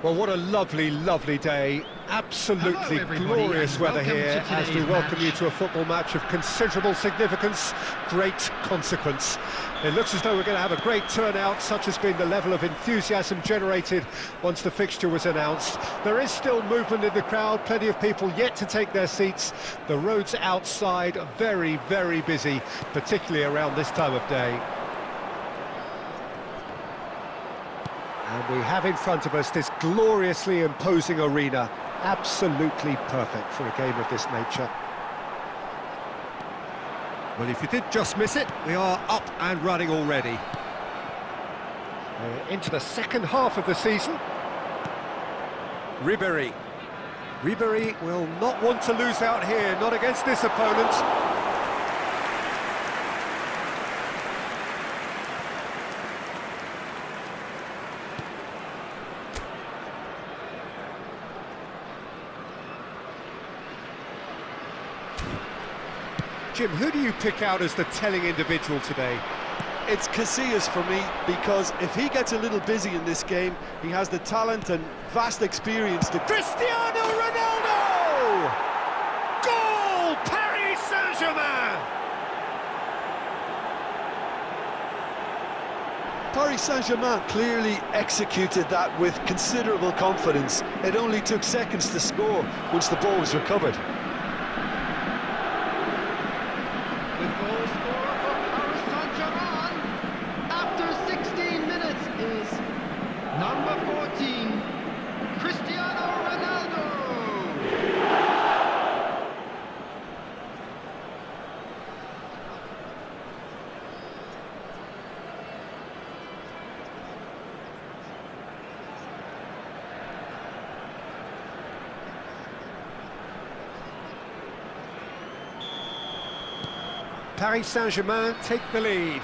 Well, what a lovely, lovely day. Absolutely glorious weather here as we welcome you to a football match of considerable significance, great consequence. It looks as though we're going to have a great turnout, such has been the level of enthusiasm generated once the fixture was announced. There is still movement in the crowd, plenty of people yet to take their seats. The roads outside are very, very busy, particularly around this time of day. And we have in front of us this gloriously imposing arena, absolutely perfect for a game of this nature. Well, if you did just miss it, we are up and running already. Into the second half of the season. Ribéry. Ribéry will not want to lose out here, not against this opponent. Jim, who do you pick out as the telling individual today? It's Casillas for me, because if he gets a little busy in this game, he has the talent and vast experience to... Cristiano Ronaldo! Goal! Paris Saint-Germain! Paris Saint-Germain clearly executed that with considerable confidence. It only took seconds to score once the ball was recovered. Paris Saint-Germain take the lead.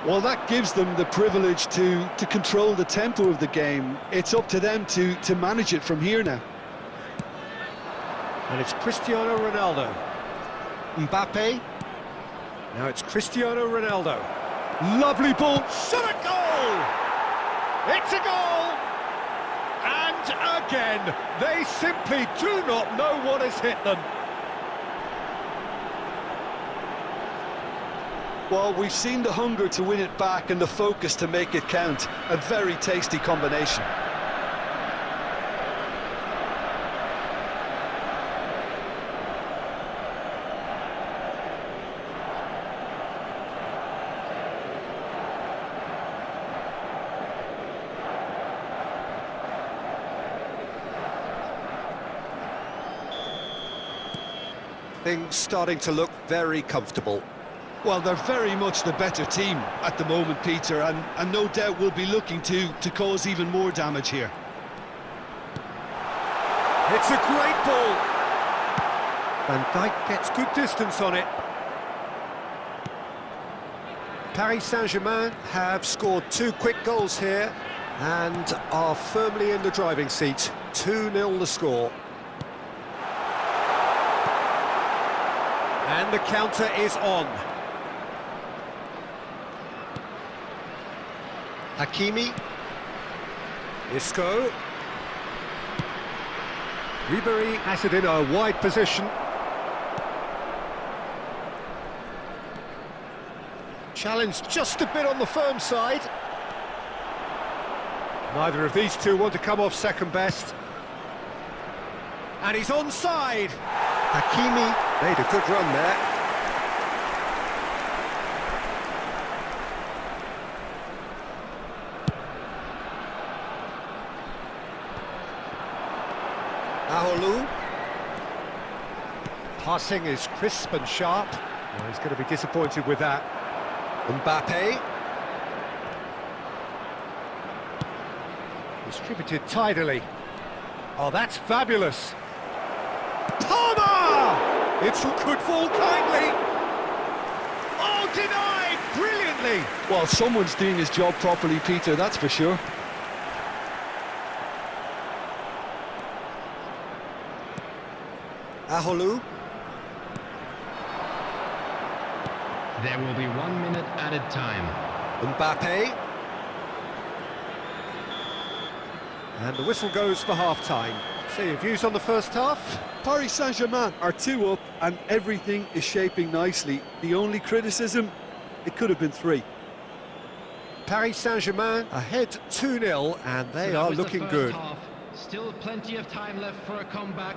Well, that gives them the privilege to control the tempo of the game. It's up to them to manage it from here now. And it's Cristiano Ronaldo. Mbappe. Now it's Cristiano Ronaldo. Lovely ball. Shot a goal! It's a goal! And again, they simply do not know what has hit them. Well, we've seen the hunger to win it back and the focus to make it count. A very tasty combination. Things starting to look very comfortable. Well, they're very much the better team at the moment, Peter, and no doubt will be looking to cause even more damage here. It's a great ball. Van Dijk gets good distance on it. Paris Saint-Germain have scored 2 quick goals here and are firmly in the driving seat. 2-0 the score. And the counter is on. Hakimi, Isco, Ribéry has it in a wide position. Challenge just a bit on the firm side. Neither of these two want to come off second best. And he's onside. Hakimi made a good run there. Aholu. Passing is crisp and sharp. Well, he's going to be disappointed with that. Mbappe. Distributed tidily. Oh, that's fabulous. Palmer! It could fall kindly. Oh, denied brilliantly. Well, someone's doing his job properly, Peter, that's for sure. Aholu. There will be 1 minute added time. Mbappe. And the whistle goes for half-time. So your views on the first half? Paris Saint-Germain are 2 up and everything is shaping nicely. The only criticism, it could have been 3. Paris Saint-Germain ahead 2-0 and they are looking good. Half. Still plenty of time left for a comeback.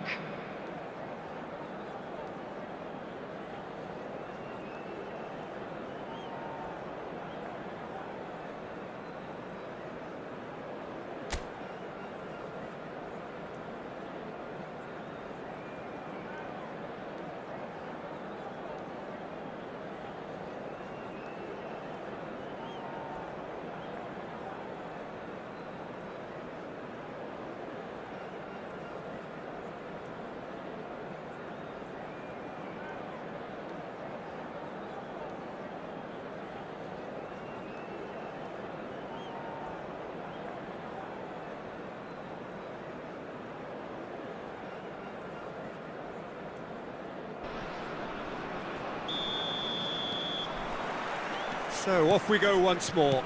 So off we go once more.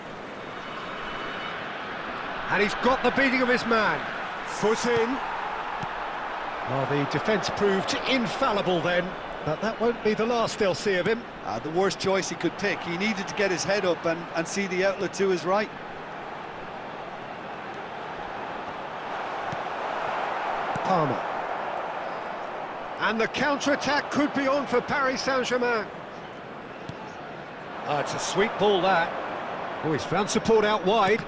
And he's got the beating of his man. Foot in. Well, the defence proved infallible then, but that won't be the last they'll see of him. The worst choice he could pick. He needed to get his head up and see the outlet to his right. Palmer. And the counter-attack could be on for Paris Saint-Germain. Oh, it's a sweet ball, that. Oh, he's found support out wide.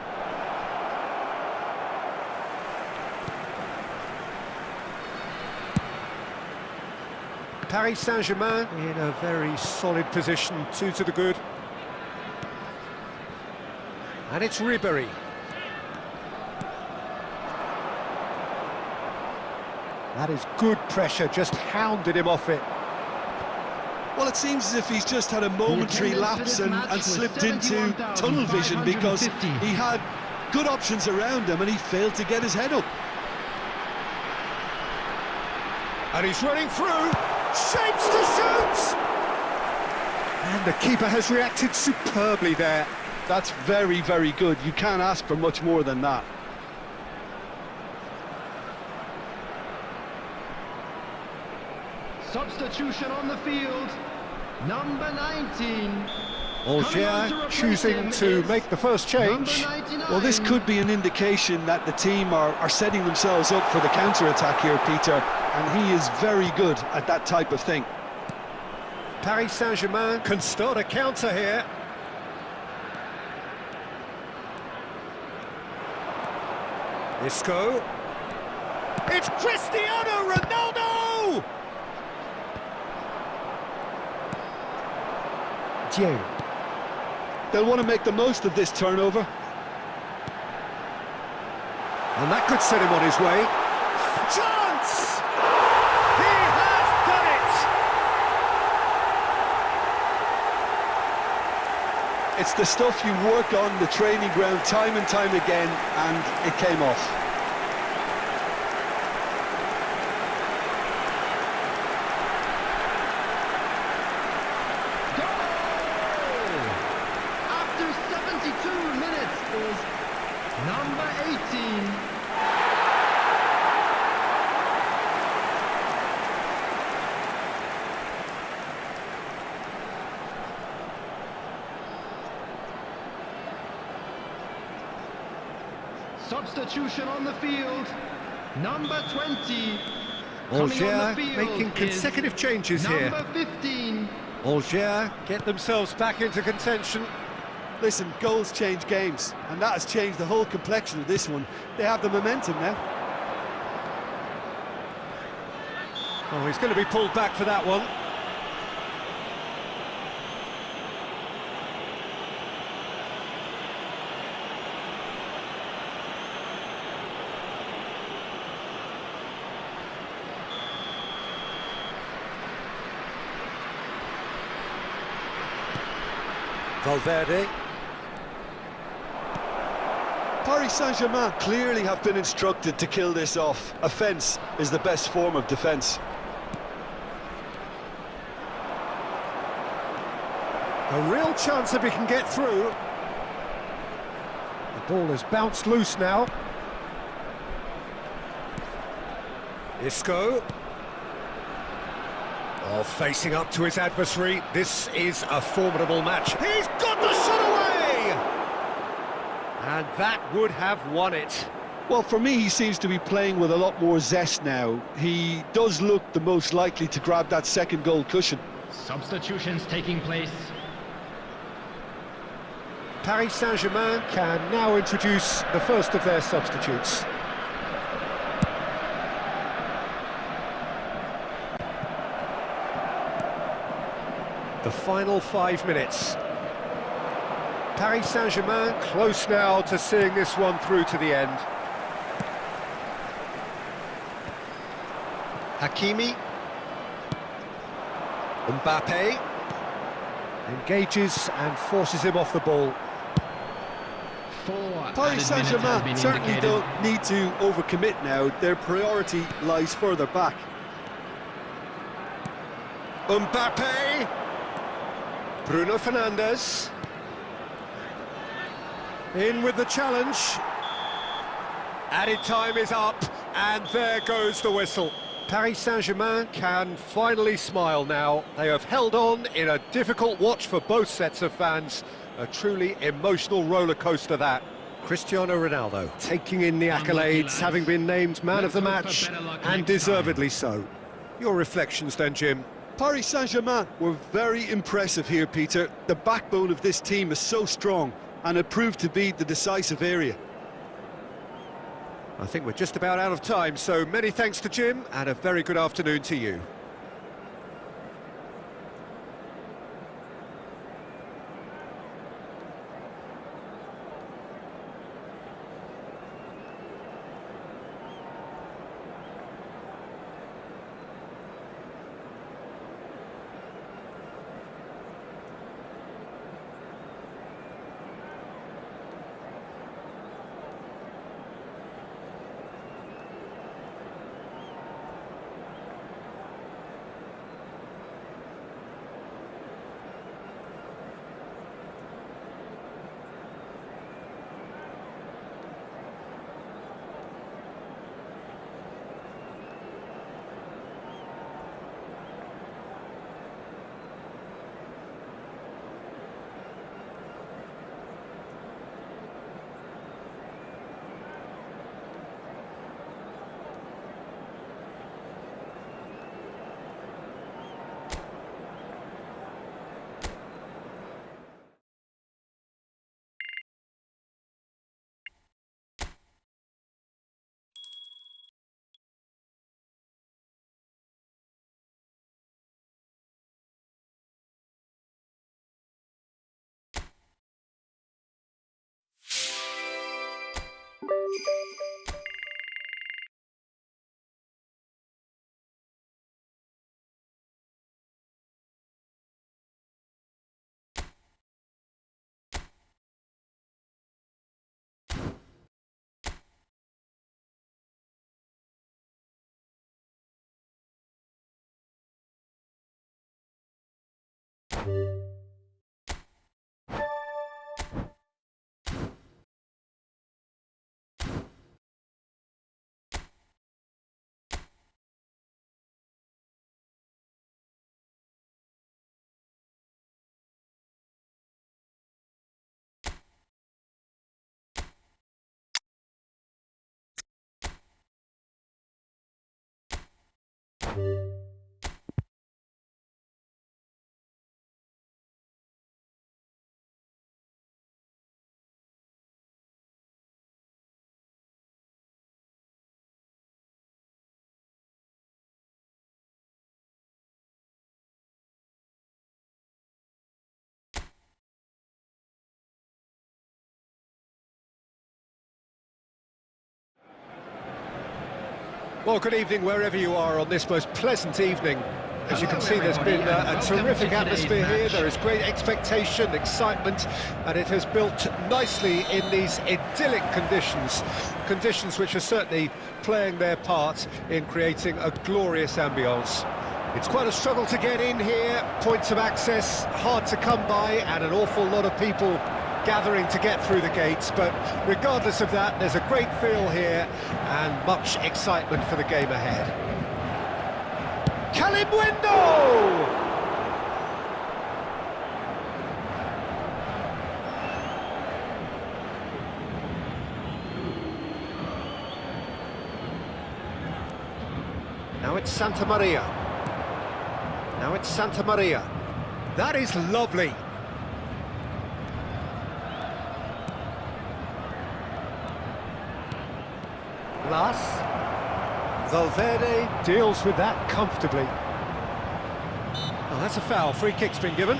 Paris Saint-Germain in a very solid position, 2 to the good. And it's Ribéry. That is good pressure, just hounded him off it. Well, it seems as if he's just had a momentary lapse and slipped into tunnel vision because he had good options around him and he failed to get his head up. And he's running through, shapes to shoot! And the keeper has reacted superbly there. That's very, very good. You can't ask for much more than that. Substitution on the field. Number 19. Algier choosing to make the first change. Well, this could be an indication that the team are setting themselves up for the counter-attack here, Peter, and he is very good at that type of thing. Paris Saint-Germain can start a counter here. Isco. It's Cristiano Ronaldo! Dieu. They'll want to make the most of this turnover. And that could set him on his way. Chance! He has done it! It's the stuff you work on the training ground time and time again, and it came off. Number 18. Substitution on the field. Number 20. Algier making consecutive changes here. Number 15. Algier get themselves back into contention. Listen, goals change games, and that has changed the whole complexion of this one. They have the momentum now. Oh, he's going to be pulled back for that one. Valverde. Paris Saint-Germain clearly have been instructed to kill this off. Offence is the best form of defence. A real chance if he can get through. The ball has bounced loose now. Isco. Oh, facing up to his adversary. This is a formidable match. He's got the shot away! And that would have won it. Well, for me, he seems to be playing with a lot more zest now. He does look the most likely to grab that second goal cushion. Substitutions taking place. Paris Saint-Germain can now introduce the first of their substitutes. The final 5 minutes. Paris Saint-Germain close now to seeing this one through to the end. Hakimi. Mbappe. Engages and forces him off the ball. Paris Saint-Germain certainly don't need to overcommit now. Their priority lies further back. Mbappe. Bruno Fernandes. In with the challenge. Added time is up, and there goes the whistle. Paris Saint-Germain can finally smile now. They have held on in a difficult watch for both sets of fans. A truly emotional roller coaster that. Cristiano Ronaldo taking in the accolades, having been named man of the match, and deservedly so. Your reflections then, Jim? Paris Saint-Germain were very impressive here, Peter. The backbone of this team is so strong, and it proved to be the decisive area. I think we're just about out of time, so many thanks to Jim, and a very good afternoon to you. Well, good evening wherever you are on this most pleasant evening. As you can see, there's been a terrific atmosphere here. There is great expectation, excitement, and it has built nicely in these idyllic conditions. Conditions which are certainly playing their part in creating a glorious ambience. It's quite a struggle to get in here, points of access hard to come by, and an awful lot of people gathering to get through the gates, but regardless of that, there's a great feel here and much excitement for the game ahead. Kalimwendo! Now it's Santa Maria. Now it's Santa Maria. That is lovely. Valverde deals with that comfortably. Oh, that's a foul. Free kick's been given.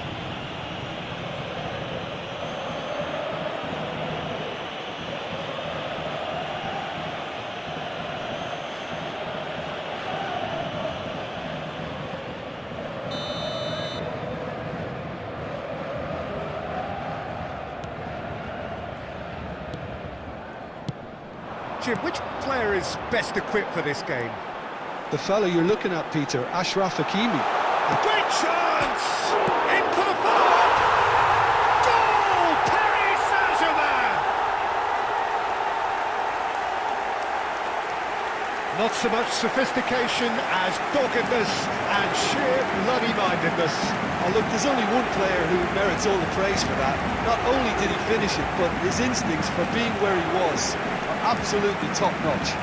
Jim, which player is best equipped for this game? The fella you're looking at, Peter, Ashraf Hakimi. A great chance! In for the follow-up! Goal! Paris Saint-Germain! Not so much sophistication as doggedness and sheer bloody-mindedness. Oh, look, there's only one player who merits all the praise for that. Not only did he finish it, but his instincts for being where he was are absolutely top-notch.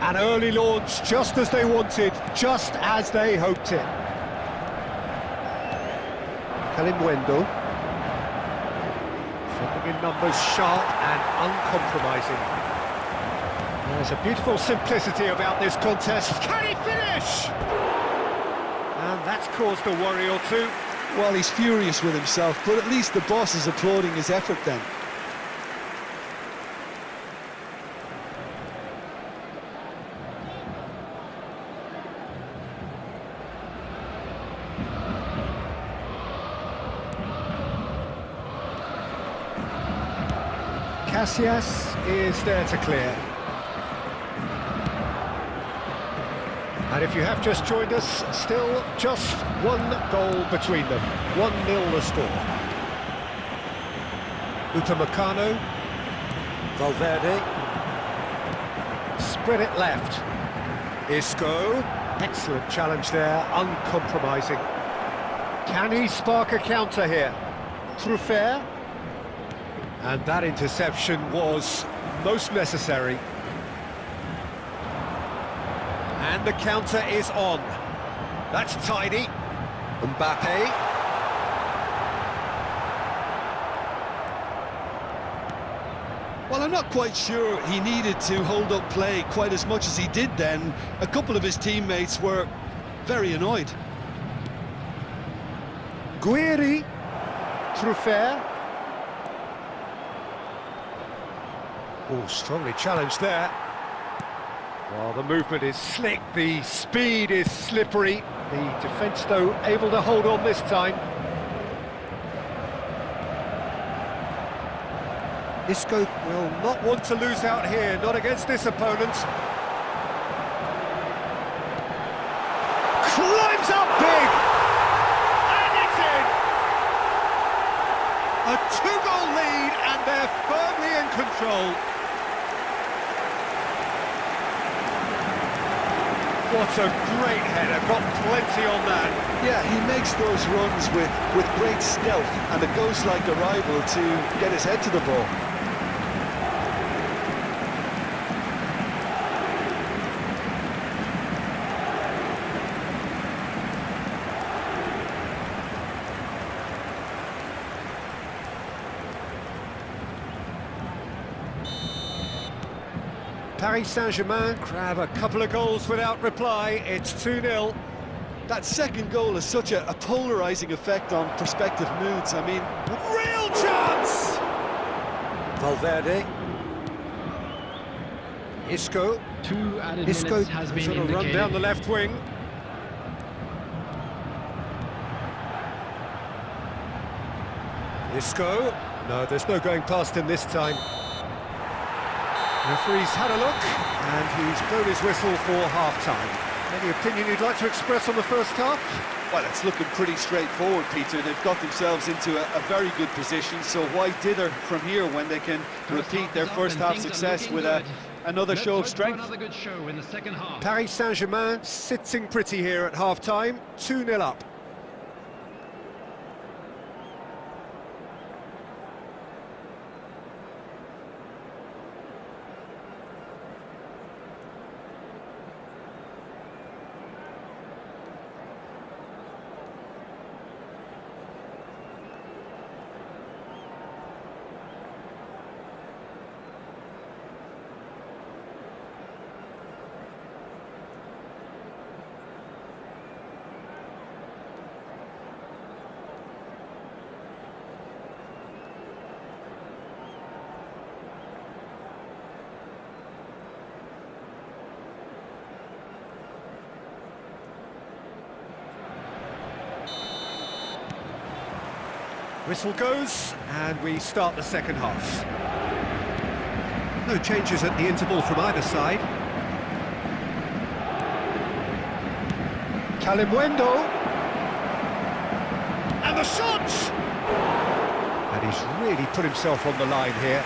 An early launch, just as they wanted, just as they hoped it. Kalimwendo. Filling in numbers, sharp and uncompromising. There's a beautiful simplicity about this contest. Can he finish? And that's caused a worry or two. Well, he's furious with himself, but at least the boss is applauding his effort then. Casillas is there to clear. And if you have just joined us, still just one goal between them. 1-0 the score. Upamecano. Valverde. Spread it left. Isco. Excellent challenge there, uncompromising. Can he spark a counter here? Truffert. And that interception was most necessary. And the counter is on. That's tidy. Mbappe. Well, I'm not quite sure he needed to hold up play quite as much as he did then. A couple of his teammates were very annoyed. Guiri. Truffert. Oh, strongly challenged there. Well, the movement is slick, the speed is slippery. The defence, though, able to hold on this time. Isco will not want to lose out here, not against this opponent. Climbs up big! And it's in! A two-goal lead, and they're firmly in control. What a great header, got plenty on that. Yeah, he makes those runs with great stealth and a ghost-like arrival to get his head to the ball. Paris Saint-Germain grab a couple of goals without reply. It's 2-0. That second goal has such a polarising effect on prospective moods. I mean, Real chance! Valverde. Isco. 2 added Isco minutes has been sort of indicated. run down the left wing. Isco. No, there's no going past him this time. Referee's had a look, and he's blown his whistle for half-time. Any opinion you'd like to express on the first half? well, it's looking pretty straightforward, Peter. They've got themselves into a very good position, so why dither from here when they can repeat their first half success with another show of strength? Another good show in the second half. Paris Saint-Germain sitting pretty here at half-time, 2-0 up. Whistle goes, and we start the second half. No changes at the interval from either side. Calimundo. And the shot! And he's really put himself on the line here.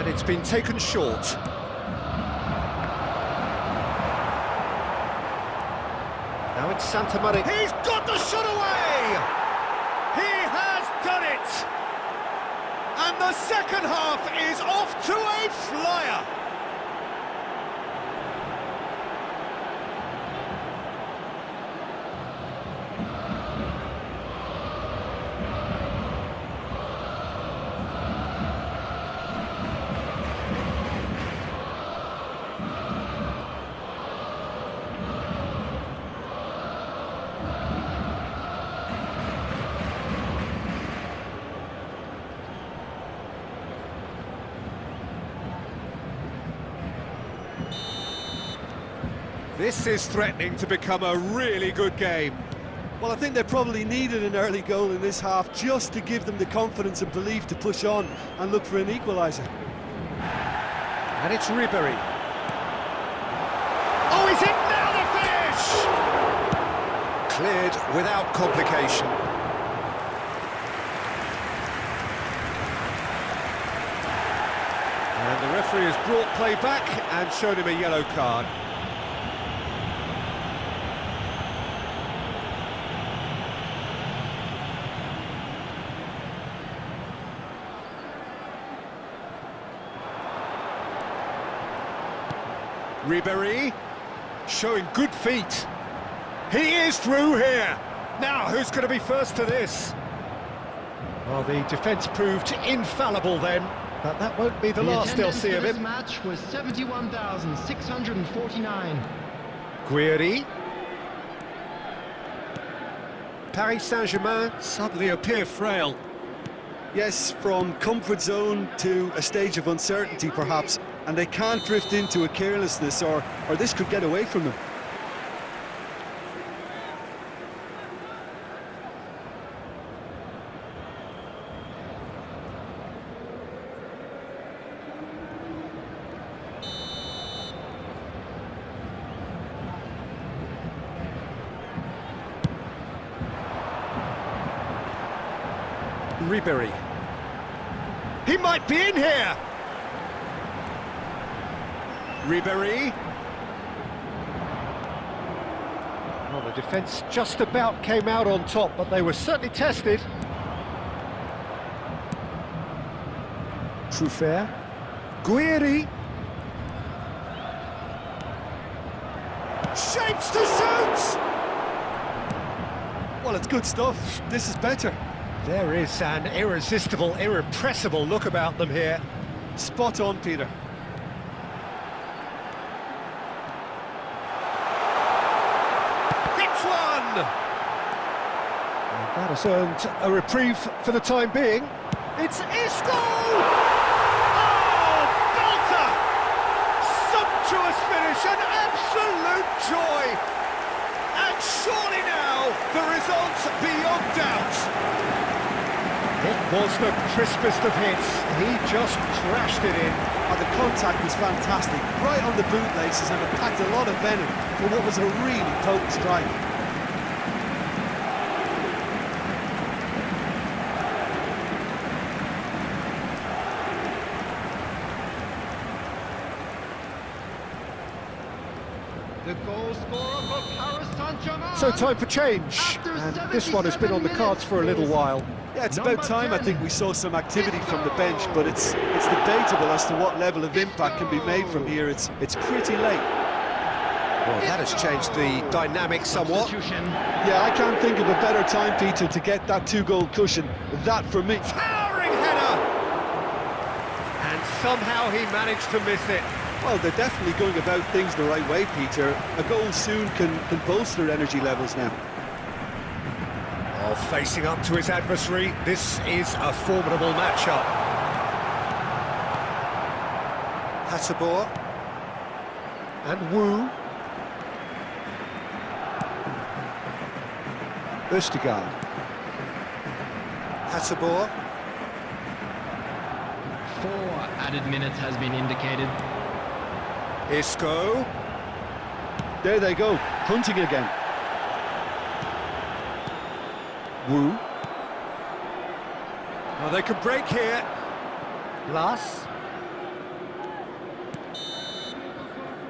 And it's been taken short. Now it's Santa Maria. He's got the shot away! He has done it! And the second half is off to a flyer! This is threatening to become a really good game. Well, I think they probably needed an early goal in this half just to give them the confidence and belief to push on and look for an equaliser. And it's Ribéry. Oh, is it now the finish? Cleared without complication. And the referee has brought play back and shown him a yellow card. Ribéry, showing good feet. He is through here. Now, who's going to be first to this? Well, the defence proved infallible then, but that won't be the last they'll see of him. This match was 71,649. Guiri. Paris Saint-Germain suddenly appear frail. Yes, from comfort zone to a stage of uncertainty, perhaps, and they can't drift into a carelessness, or this could get away from them. Ribéry. He might be in here! Ribéry. Well, Well, the defence just about came out on top, but they were certainly tested. Truffert. Guiri. Shapes to shoot! Well, it's good stuff. This is better. There is an irresistible, irrepressible look about them here. Spot on, Peter. Hits one! And that has earned a reprieve for the time being. It's Isco! Oh, belter! Sumptuous finish, an absolute joy! And surely now, the result's beyond doubt. It was the crispest of hits. He just crashed it in. Oh, the contact was fantastic, right on the bootlaces, and it packed a lot of venom for what was a really potent strike. The goal scorer for Paris Saint-Germain. So time for change, and this one has been on the cards for a little while. Yeah, it's about time I think we saw some activity from the bench, but it's debatable as to what level of impact can be made from here. It's pretty late. Well, that has changed the dynamic somewhat. Yeah, I can't think of a better time, Peter, to get that two-goal cushion. That, for me... Towering header! And somehow he managed to miss it. Well, they're definitely going about things the right way, Peter. A goal soon can bolster energy levels now. Oh, facing up to his adversary, this is a formidable matchup. Hatterbohr. And Wu. Østegard. Hatterbohr. 4 added minutes has been indicated. Isco. There they go, hunting again. Wu. Well, they could break here. Glass.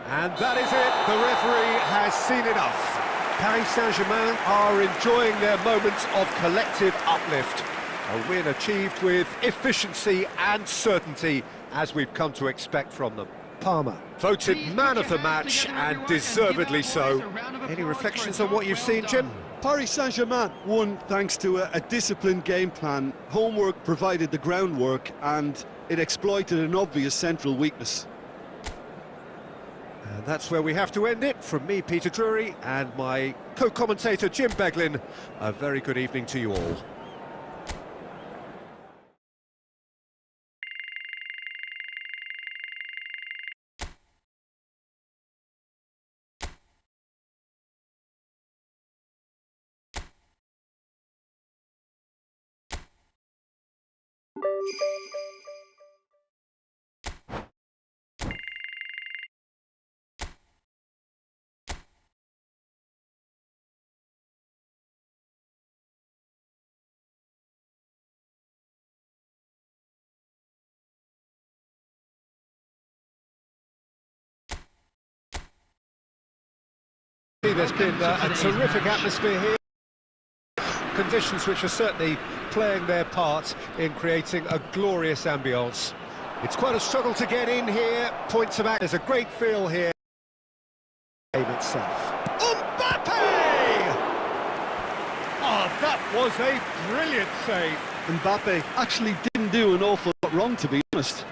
And that is it. The referee has seen enough. Paris Saint-Germain are enjoying their moments of collective uplift. A win achieved with efficiency and certainty, as we've come to expect from them. Palmer, voted man of the match, and deservedly so. Any reflections on what you've seen, Jim? Paris Saint-Germain won thanks to a disciplined game plan. Homework provided the groundwork, and it exploited an obvious central weakness. And that's where we have to end it. From me, Peter Drury, and my co-commentator, Jim Beglin, a very good evening to you all. There's been a terrific atmosphere here. Conditions which are certainly playing their part in creating a glorious ambience. It's quite a struggle to get in here. Points of act. There's a great feel here. Game itself. Mbappe! Oh, that was a brilliant save. Mbappe actually didn't do an awful lot wrong, to be honest.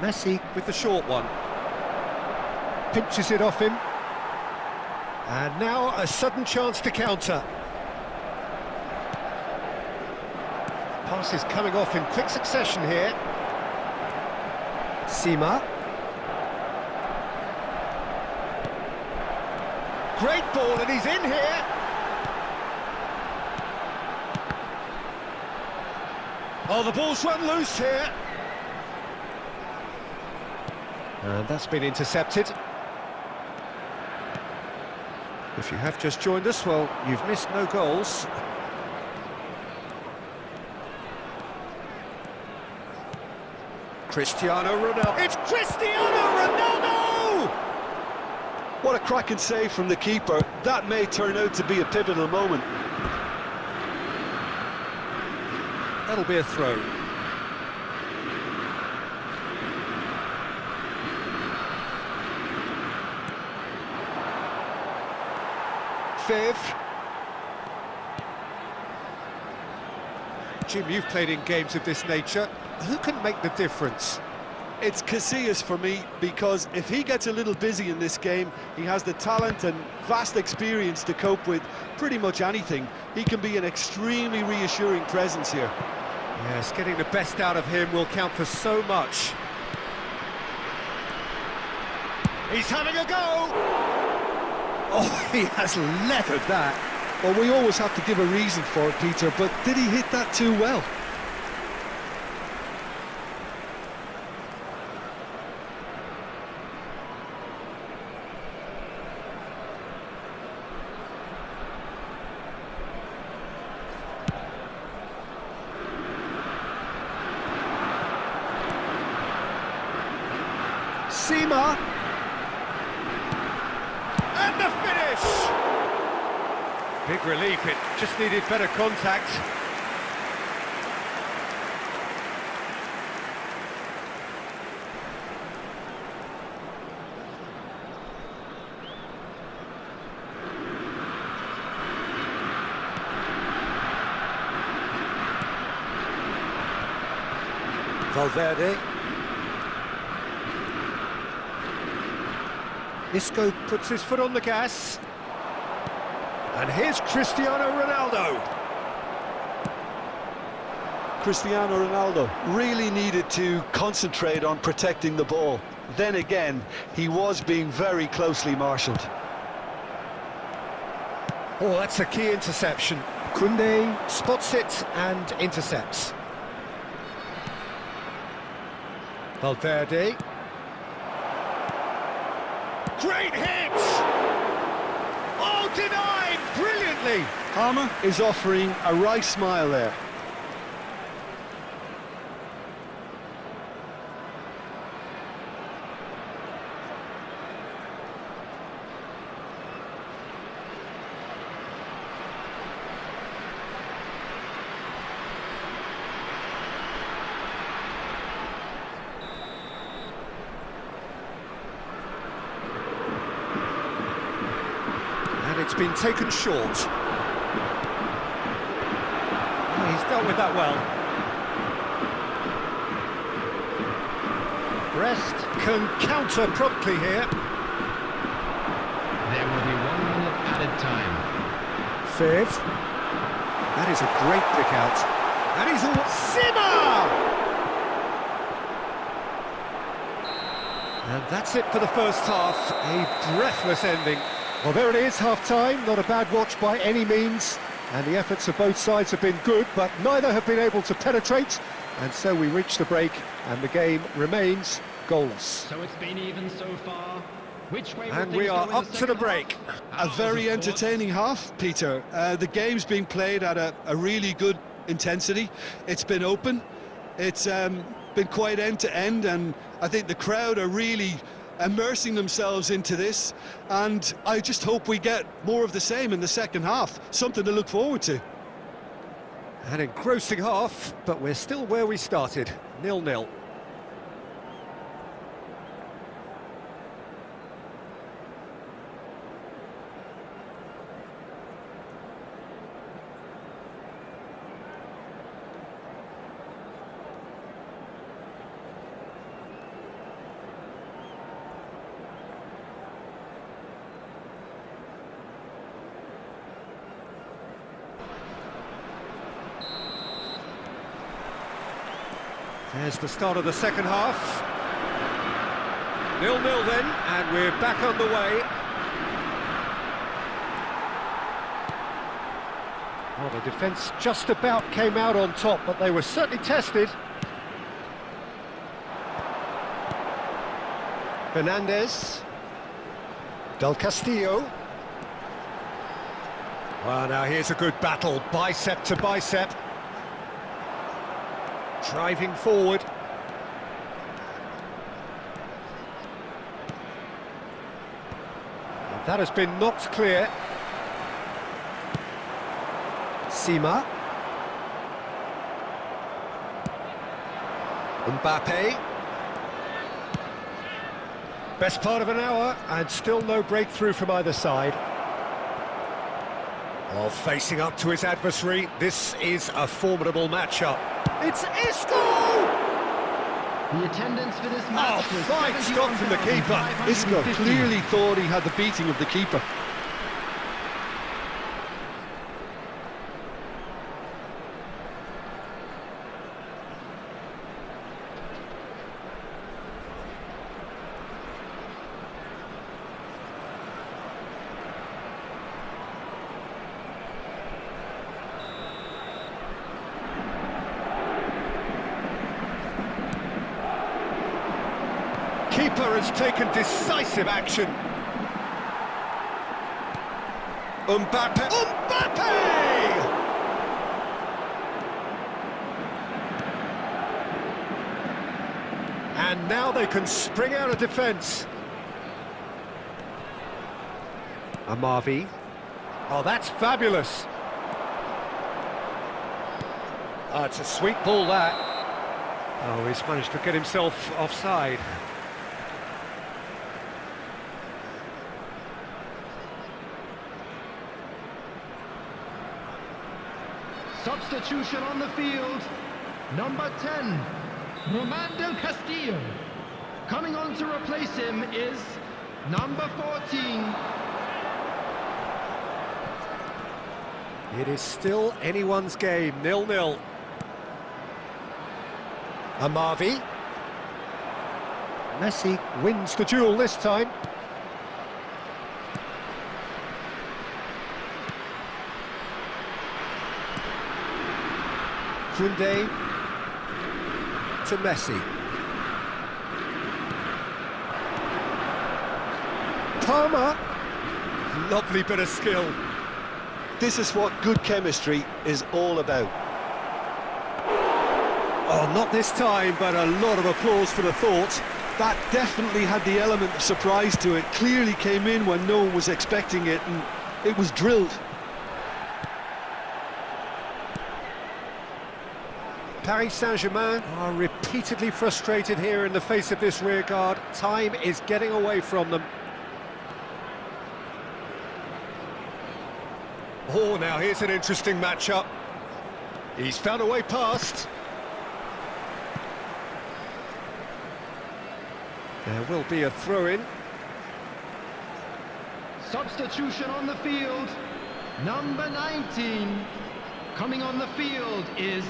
Messi with the short one. Pinches it off him. And now a sudden chance to counter. Pass is coming off in quick succession here. Sima. Great ball, and he's in here. Oh, the ball's run loose here. And that's been intercepted. If you have just joined us, well, you've missed no goals. Cristiano Ronaldo. It's Cristiano Ronaldo! What a cracking save from the keeper. That may turn out to be a pivotal moment. That'll be a throw. Viv. Jim, you've played in games of this nature. Who can make the difference? It's Casillas for me, because if he gets a little busy in this game, he has the talent and vast experience to cope with pretty much anything. He can be an extremely reassuring presence here. Yes, getting the best out of him will count for so much. He's having a go! Oh, he has leathered that. Well, we always have to give a reason for it, Peter, but did he hit that too well? Seema. And the finish! Big relief, it just needed better contact. Valverde. Isco puts his foot on the gas. And here's Cristiano Ronaldo. Cristiano Ronaldo really needed to concentrate on protecting the ball. Then again, he was being very closely marshalled. Oh, that's a key interception. Koundé spots it and intercepts. Valverde. Great hit! Oh, denied brilliantly! Armour is offering a wry smile there. It's been taken short. He's dealt with that well. Brest can counter promptly here. There will be 1 minute added time. Viv. That is a great pick out. And he's all... Simmer! And that's it for the first half. A breathless ending. Well, there it is, half-time. Not a bad watch by any means. And the efforts of both sides have been good, but neither have been able to penetrate. And so we reach the break, and the game remains goalless. So it's been even so far. Which way And we are up to the break. A very entertaining half, Peter. The game's been played at a really good intensity. It's been open. It's been quite end-to-end, and I think the crowd are really immersing themselves into this, and I just hope we get more of the same in the second half. Something to look forward to. An engrossing half, but we're still where we started, 0-0. There's the start of the second half. 0-0 then, and we're back on the way. Well, the defence just about came out on top, but they were certainly tested. Fernandes. Del Castillo. Well, now here's a good battle, bicep to bicep. Driving forward. And that has been knocked clear. Sima. Mbappe. Best part of an hour, and still no breakthrough from either side. Well, facing up to his adversary, this is a formidable matchup. It's Isco! The attendance for this match was fine stop from the keeper. Isco clearly thought he had the beating of the keeper. Keeper has taken decisive action. Mbappe! Mbappe! And now they can spring out of defence. Amavi. Oh, that's fabulous. Oh, it's a sweet ball, that. Oh, he's managed to get himself offside. Substitution on the field. Number 10, Roman Del Castillo. Coming on to replace him is number 14. It is still anyone's game, 0-0. Amavi. Messi wins the duel this time. Koundé to Messi. Palmer. Lovely bit of skill. This is what good chemistry is all about. Oh, not this time, but a lot of applause for the thought. That definitely had the element of surprise to it. Clearly came in when no one was expecting it, and it was drilled. Paris Saint-Germain are repeatedly frustrated here in the face of this rearguard. Time is getting away from them. Oh, now here's an interesting matchup. He's found a way past. There will be a throw-in. Substitution on the field. Number 19. Coming on the field is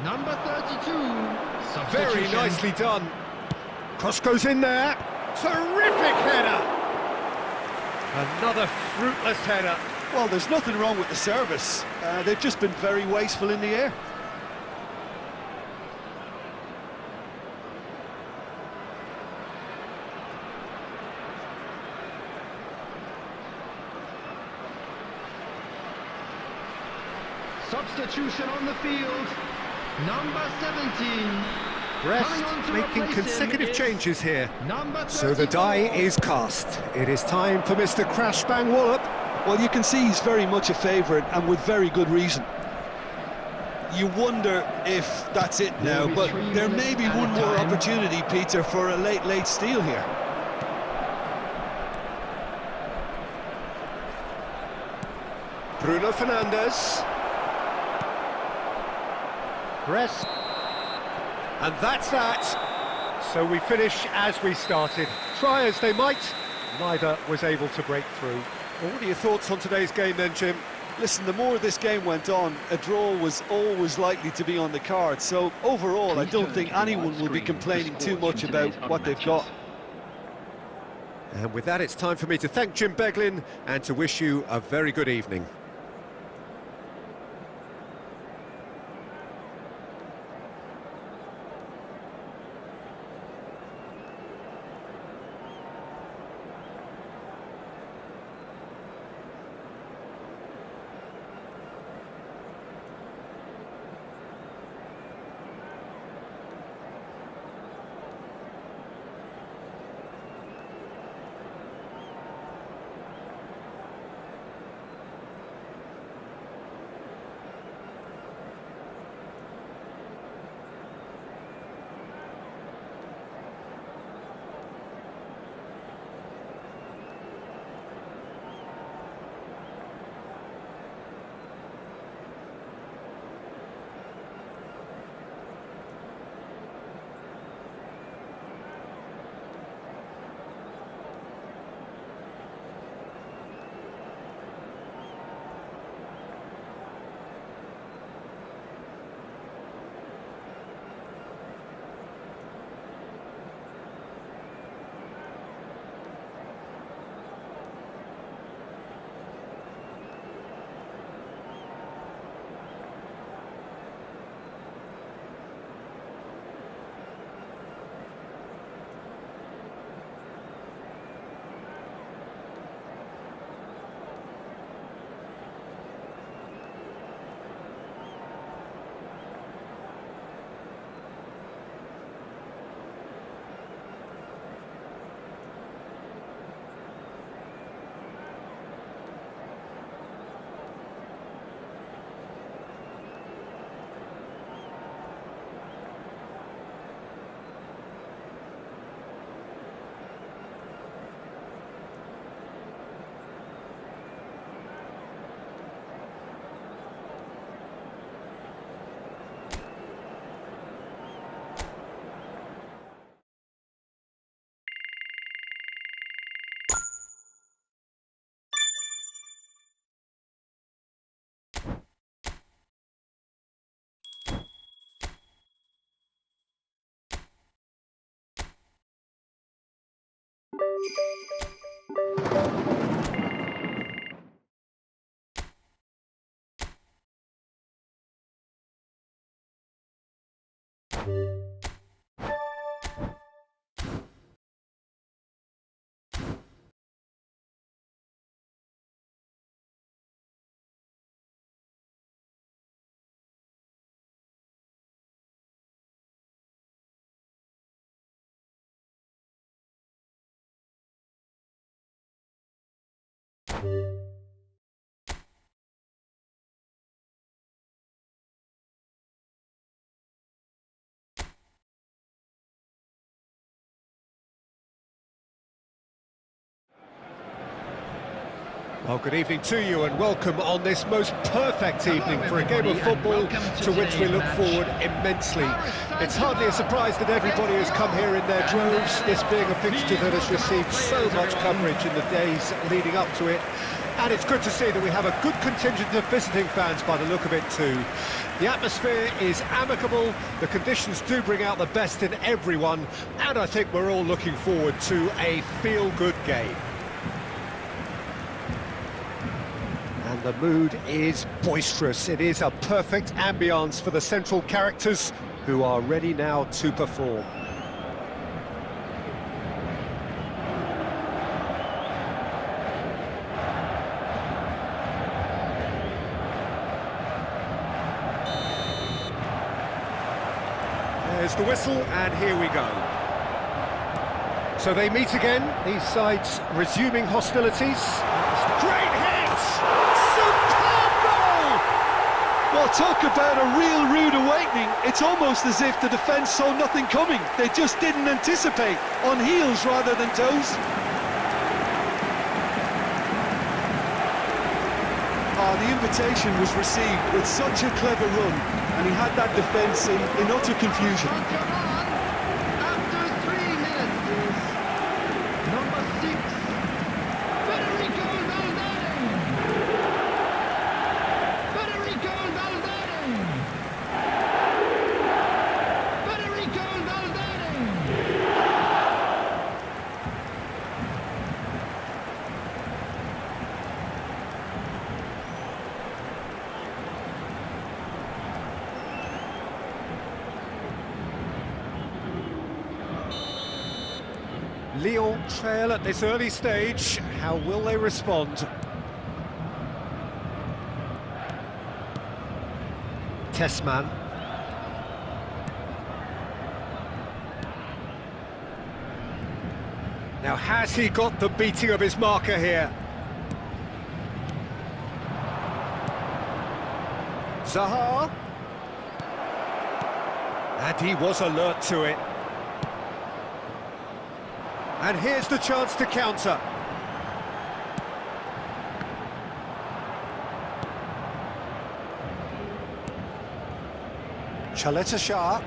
number 32. Very nicely done. Cross goes in there. Terrific header. Another fruitless header. Well, there's nothing wrong with the service. They've just been very wasteful in the air. Substitution on the field. Number 17. Brest making consecutive changes here. Number 34. So the die is cast. It is time for Mr. Crash Bang Wallop. Well, you can see he's very much a favourite, and with very good reason. You wonder if that's it now, but there may be one more opportunity, Peter, for a late steal here. Bruno Fernandes. Brest. And that's that. So we finish as we started. Try as they might, neither was able to break through. Well, what are your thoughts on today's game then, Jim? Listen, the more this game went on, a draw was always likely to be on the card. So overall, I don't think anyone will be complaining too much about what they've got. And with that, it's time for me to thank Jim Beglin and to wish you a very good evening. Well, good evening to you and welcome on this most perfect evening for a game of football to which we look forward immensely. It's hardly a surprise that everybody has come here in their droves, this being a fixture that has received so much coverage in the days leading up to it. And it's good to see that we have a good contingent of visiting fans by the look of it too. The atmosphere is amicable, the conditions do bring out the best in everyone, and I think we're all looking forward to a feel-good game. And the mood is boisterous. It is a perfect ambience for the central characters who are ready now to perform. There's the whistle, and here we go. So they meet again, these sides resuming hostilities. Great hit! Superb goal! Well, talk about a real rude awakening. It's almost as if the defence saw nothing coming. They just didn't anticipate, on heels rather than toes. Oh, the invitation was received with such a clever run, and he had that defence in utter confusion. After 3 minutes is number 6, Federico Valverde. Federico Valverde. Federico Valverde. Lyon trail at this early stage. How will they respond? Tessman. Now, has he got the beating of his marker here? Zaha. And he was alert to it. And here's the chance to counter. Chaleta Shah.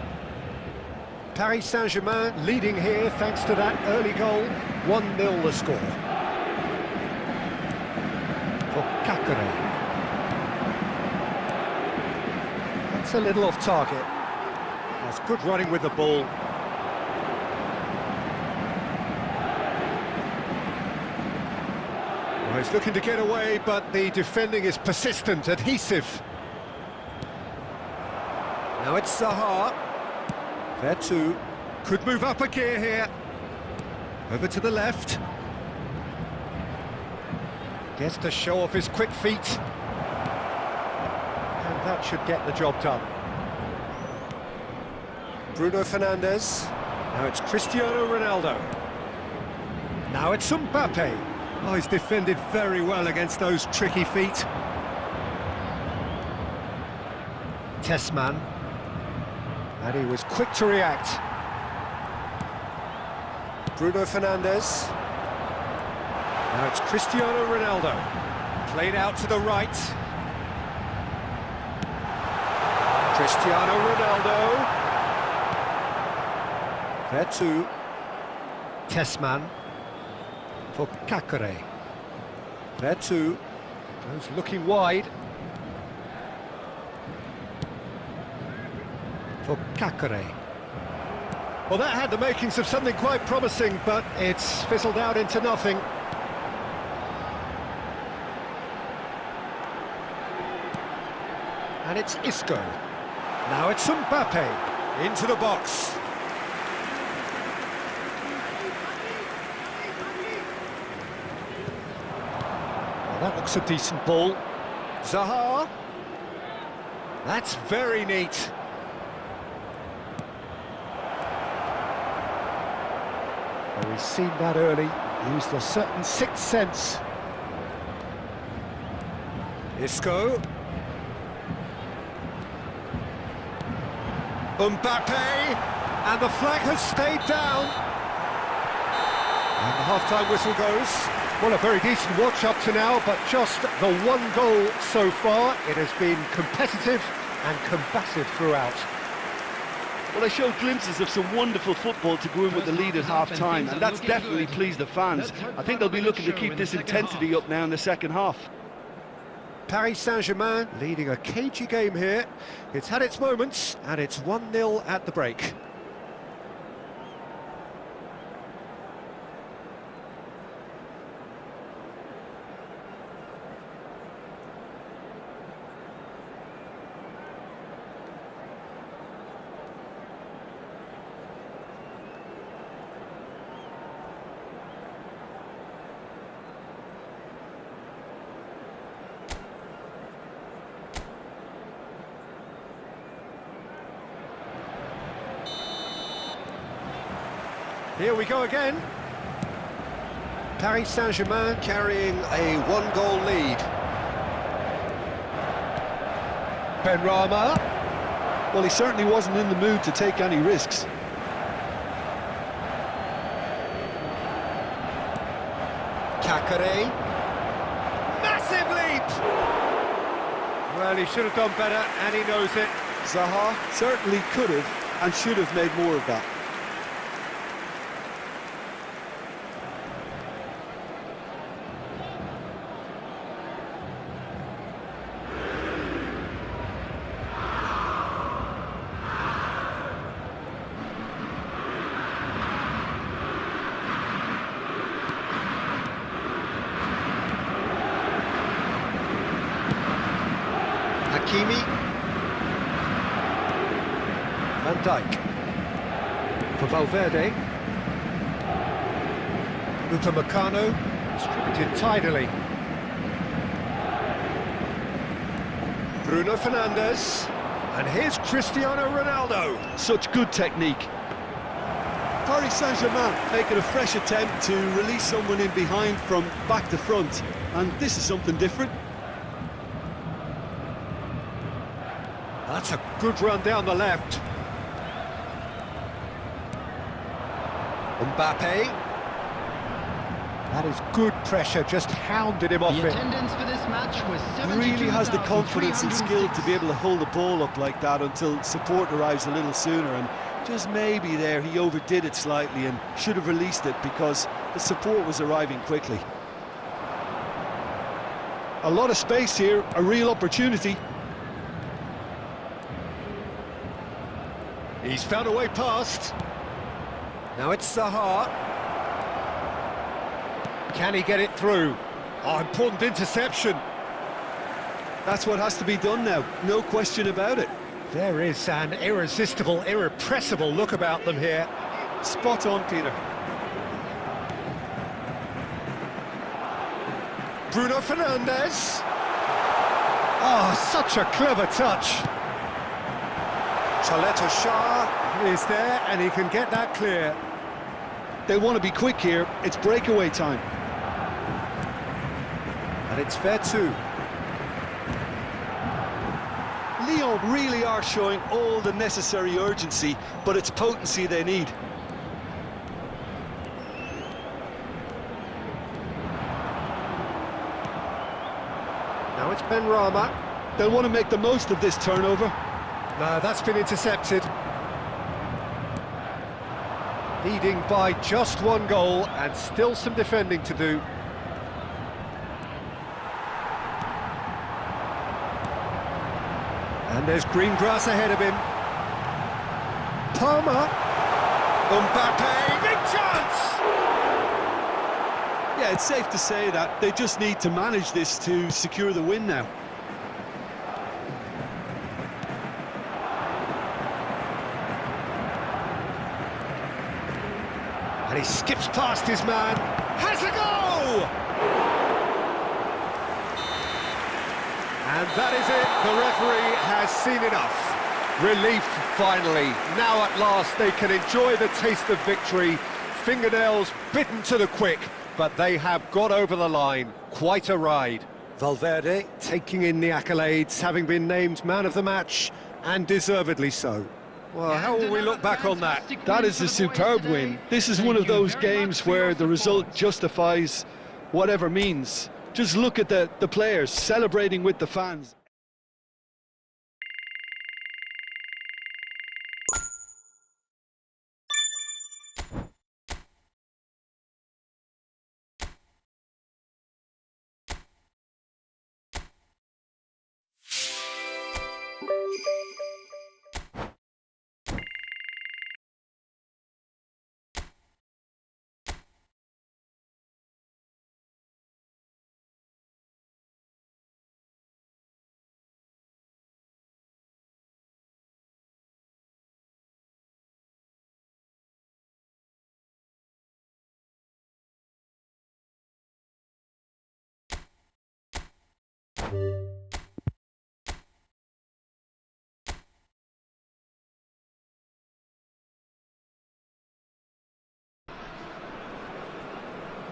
Paris Saint-Germain leading here thanks to that early goal. 1-0 the score. For Kakare. That's a little off target. That's good running with the ball. He's looking to get away, but the defending is persistent, adhesive. Now it's Zaha. Vertu could move up a gear here. Over to the left. Gets to show off his quick feet. And that should get the job done. Bruno Fernandes. Now it's Cristiano Ronaldo. Now it's Mbappe. Oh, he's defended very well against those tricky feet. Tessman. And he was quick to react. Bruno Fernandes. Now it's Cristiano Ronaldo. Played out to the right. Cristiano Ronaldo. Vertu. Tessman. For Kakare. Vertu goes looking wide. For Kakare. Well, that had the makings of something quite promising, but it's fizzled out into nothing. And it's Isco. Now it's Mbappe into the box. Well, that looks a decent ball. Zaha. That's very neat. Well, we've seen that early. Used a certain sixth sense. Isco. Mbappe, and the flag has stayed down. And the half-time whistle goes. Well, a very decent watch up to now, but just the one goal so far. It has been competitive and combative throughout. Well, they showed glimpses of some wonderful football to go in with the lead at half-time, and that's definitely pleased the fans. I think they'll be looking to keep this intensity up now in the second half. Paris Saint-Germain leading a cagey game here. It's had its moments, and it's 1-0 at the break. Here we go again. Paris Saint-Germain carrying a one-goal lead. Benrahma. Well, he certainly wasn't in the mood to take any risks. Kakare. Massive leap! Well, he should have done better, and he knows it. Zaha certainly could have and should have made more of that. Hakimi. Van Dijk. For Valverde. Upamecano. Distributed tidily. Bruno Fernandes. And here's Cristiano Ronaldo. Such good technique. Paris Saint-Germain making a fresh attempt to release someone in behind from back to front. And this is something different. That's a good run down the left. Mbappe. That is good pressure, just hounded him off The it. attendance for this match was Really has the confidence and skill 72,306. to be able to hold the ball up like that until support arrives a little sooner, and just maybe there he overdid it slightly and should have released it because the support was arriving quickly. A lot of space here, a real opportunity. He's found a way past. Now it's Zaha. Can he get it through? Oh, important interception. That's what has to be done now, no question about it. There is an irresistible, irrepressible look about them here. Spot on, Peter. Bruno Fernandes. Oh, such a clever touch. Chaleta Shah is there, and he can get that clear. They want to be quick here, it's breakaway time. And it's fair too. Lyon really are showing all the necessary urgency, but it's potency they need. Now it's Benrahma. They'll want to make the most of this turnover. No, that's been intercepted. Leading by just one goal and still some defending to do. And there's green grass ahead of him. Palmer. Mbappe, big chance! Yeah, it's safe to say that they just need to manage this to secure the win now. And he skips past his man, has a goal! And that is it, the referee has seen enough. Relief, finally. Now at last they can enjoy the taste of victory. Fingernails bitten to the quick, but they have got over the line. Quite a ride. Valverde taking in the accolades, having been named man of the match, and deservedly so. Well, how will we look back on that? That is a superb win. This is one of those games where the result justifies whatever means. Just look at the players celebrating with the fans.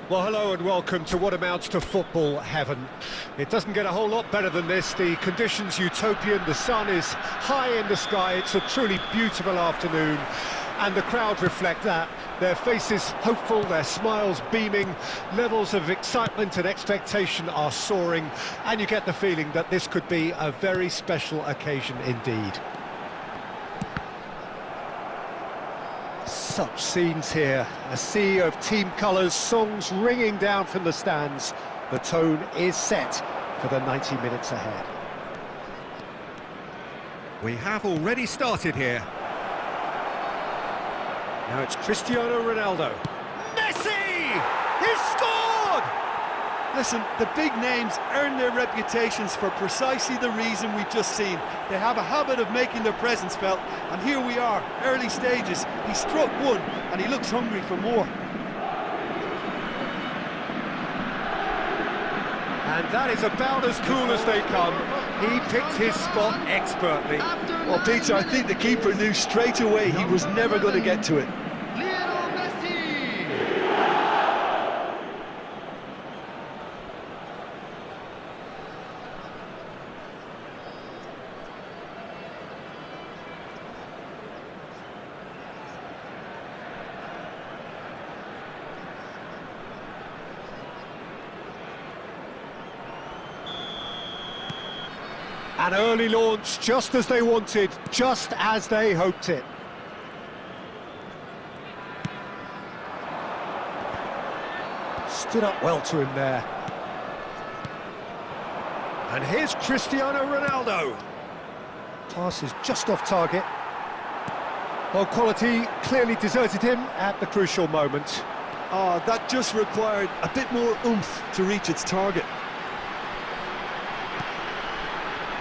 Well, hello and welcome to what amounts to football heaven. It doesn't get a whole lot better than this. The conditions utopian, the sun is high in the sky, it's a truly beautiful afternoon, and the crowd reflect that. Their faces hopeful, their smiles beaming, levels of excitement and expectation are soaring, and you get the feeling that this could be a very special occasion indeed. Such scenes here, a sea of team colours, songs ringing down from the stands. The tone is set for the 90 minutes ahead. We have already started here. Now it's Cristiano Ronaldo. Messi! He's scored! Listen, the big names earn their reputations for precisely the reason we've just seen. They have a habit of making their presence felt, and here we are, early stages. He struck one, and he looks hungry for more. And that is about as cool as they come. He picked his spot expertly. Well, Peter, I think the keeper knew straight away he was never going to get to it. An early launch, just as they wanted, just as they hoped it. Stood up well to him there. And here's Cristiano Ronaldo. Pass is just off target. Well, quality clearly deserted him at the crucial moment. That just required a bit more oomph to reach its target.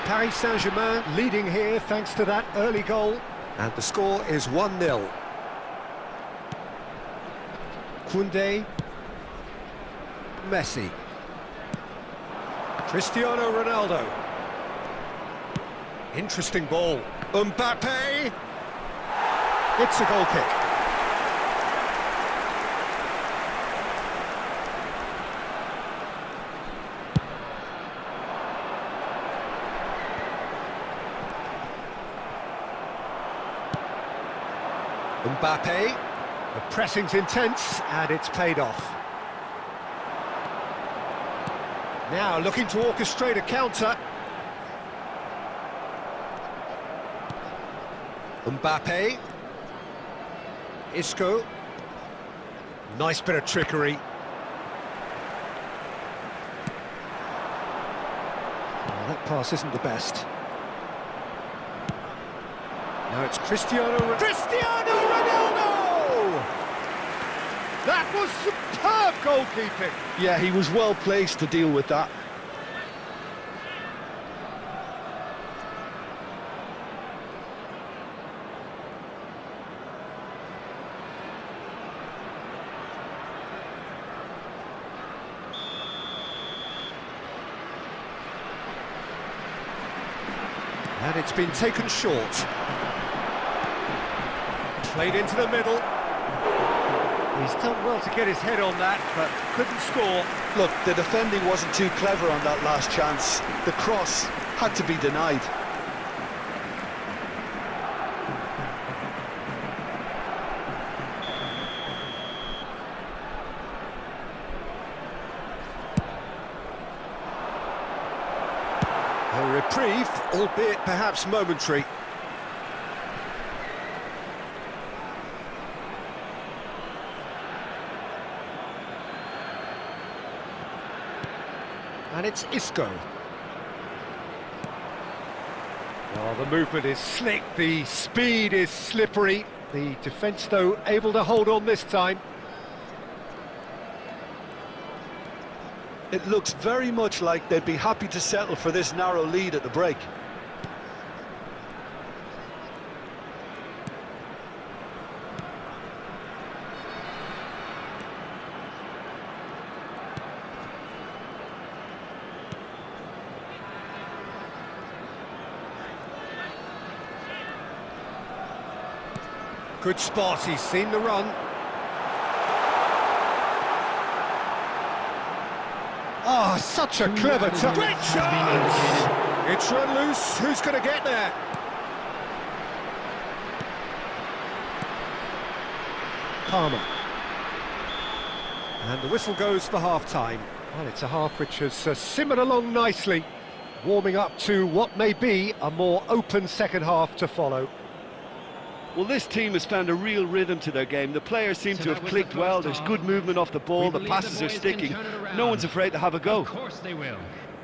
Paris Saint-Germain leading here thanks to that early goal. And the score is 1-0. Koundé. Messi. Cristiano Ronaldo. Interesting ball. Mbappe. It's a goal kick. Mbappe, the pressing's intense and it's paid off. Now looking to orchestrate a counter. Mbappe. Isco. Nice bit of trickery. Oh, that pass isn't the best. Now it's Cristiano Ronaldo! That was superb goalkeeping. Yeah, he was well placed to deal with that. And it's been taken short. Played into the middle. He's done well to get his head on that, but couldn't score. Look, the defending wasn't too clever on that last chance. The cross had to be denied. A reprieve, albeit perhaps momentary. And it's Isco. Well, the movement is slick, the speed is slippery. The defence, though, able to hold on this time. It looks very much like they'd be happy to settle for this narrow lead at the break. Good spot, he's seen the run. Oh, such a clever touch. Great chance! It's run loose, who's going to get there? Palmer. And the whistle goes for half-time. Well, it's a half which has simmered along nicely, warming up to what may be a more open second half to follow. Well, this team has found a real rhythm to their game. The players seem to have clicked well. There's good movement off the ball. The passes are sticking. No one's afraid to have a go. Of course they will.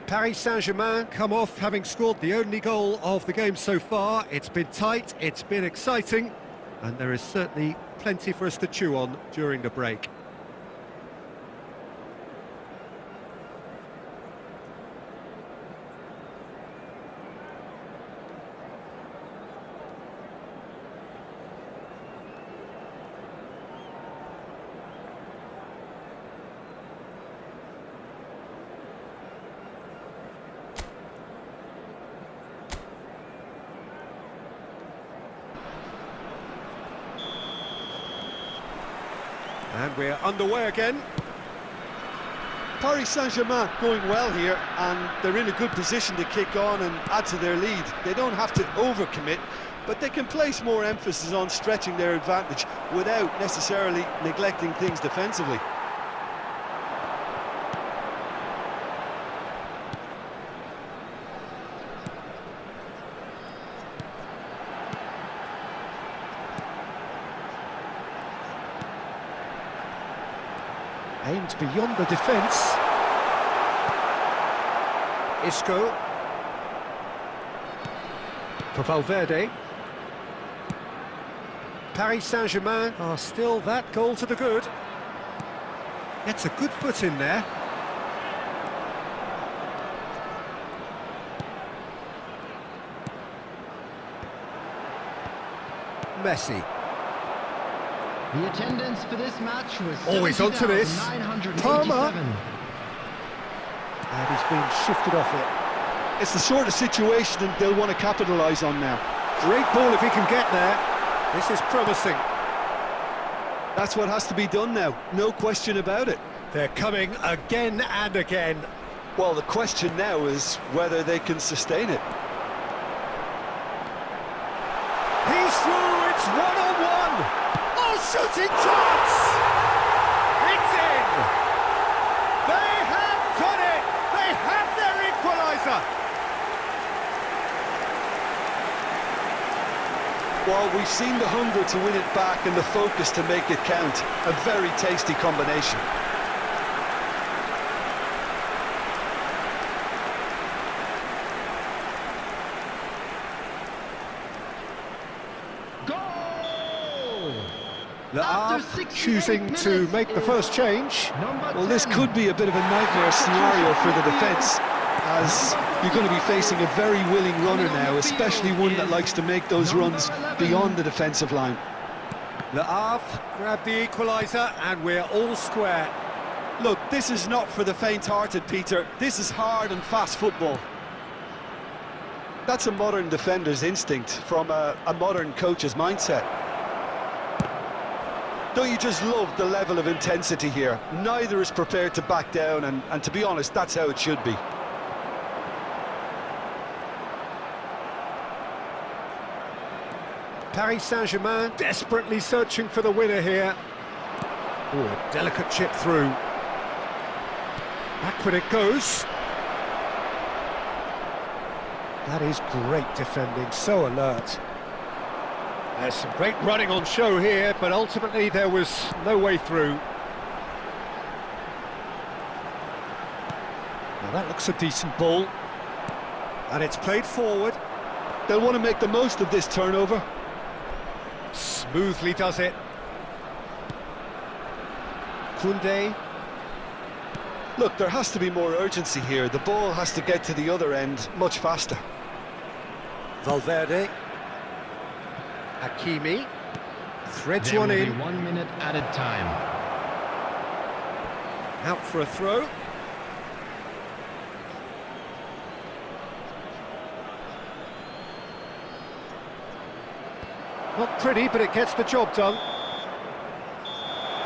Paris Saint-Germain come off having scored the only goal of the game so far. It's been tight, it's been exciting, and there is certainly plenty for us to chew on during the break. And we're underway again. Paris Saint-Germain going well here, and they're in a good position to kick on and add to their lead. They don't have to overcommit, but they can place more emphasis on stretching their advantage without necessarily neglecting things defensively. Aimed beyond the defence. Isco. For Valverde. Paris Saint-Germain are still that goal to the good. Gets a good foot in there. Messi. The attendance for this match was Always onto this. 70,987. Palmer. And he's been shifted off it. It's the sort of situation that they'll want to capitalise on now. Great ball if he can get there. This is promising. That's what has to be done now, no question about it. They're coming again and again. Well, the question now is whether they can sustain it. He's through, it's one-on-one. Oh, shooting chance! It's in! They have done it! They have their equaliser! Well, we've seen the hunger to win it back and the focus to make it count. A very tasty combination. choosing to make the first change. Well, this could be a bit of a nightmare scenario for the defence, as you're going to be facing a very willing runner now, especially one that likes to make those runs beyond the defensive line. Le Havre grabbed the equaliser, and we're all square. Look, this is not for the faint-hearted, Peter. This is hard and fast football. That's a modern defender's instinct from a modern coach's mindset. Don't you just love the level of intensity here? Neither is prepared to back down, and to be honest, that's how it should be. Paris Saint-Germain desperately searching for the winner here. Oh, a delicate chip through. Backward it goes. That is great defending, so alert. There's some great running on show here, but ultimately there was no way through. Now that looks a decent ball. And it's played forward. They'll want to make the most of this turnover. Smoothly does it. Koundé. Look, there has to be more urgency here. The ball has to get to the other end much faster. Valverde. Hakimi. Threads There one will in. be 1 minute added time. Out for a throw. Not pretty, but it gets the job done.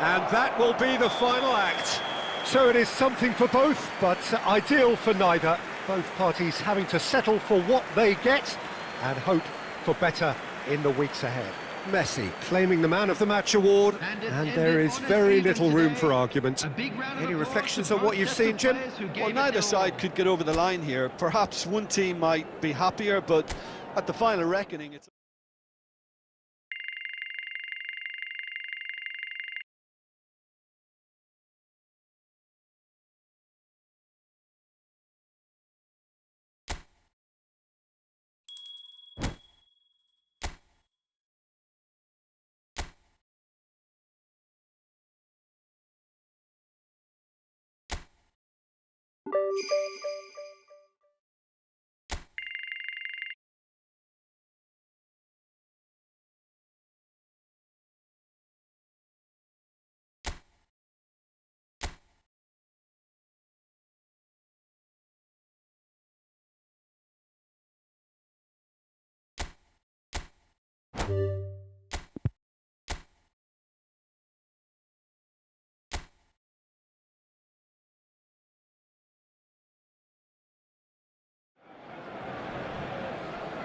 And that will be the final act. So it is something for both, but ideal for neither. Both parties having to settle for what they get and hope for better in the weeks ahead. Messi claiming the Man of the Match award, and there is very little room for argument. Any reflections on what you've seen, Jim? Well, neither side could get over the line here. Perhaps one team might be happier, but at the final reckoning, it's...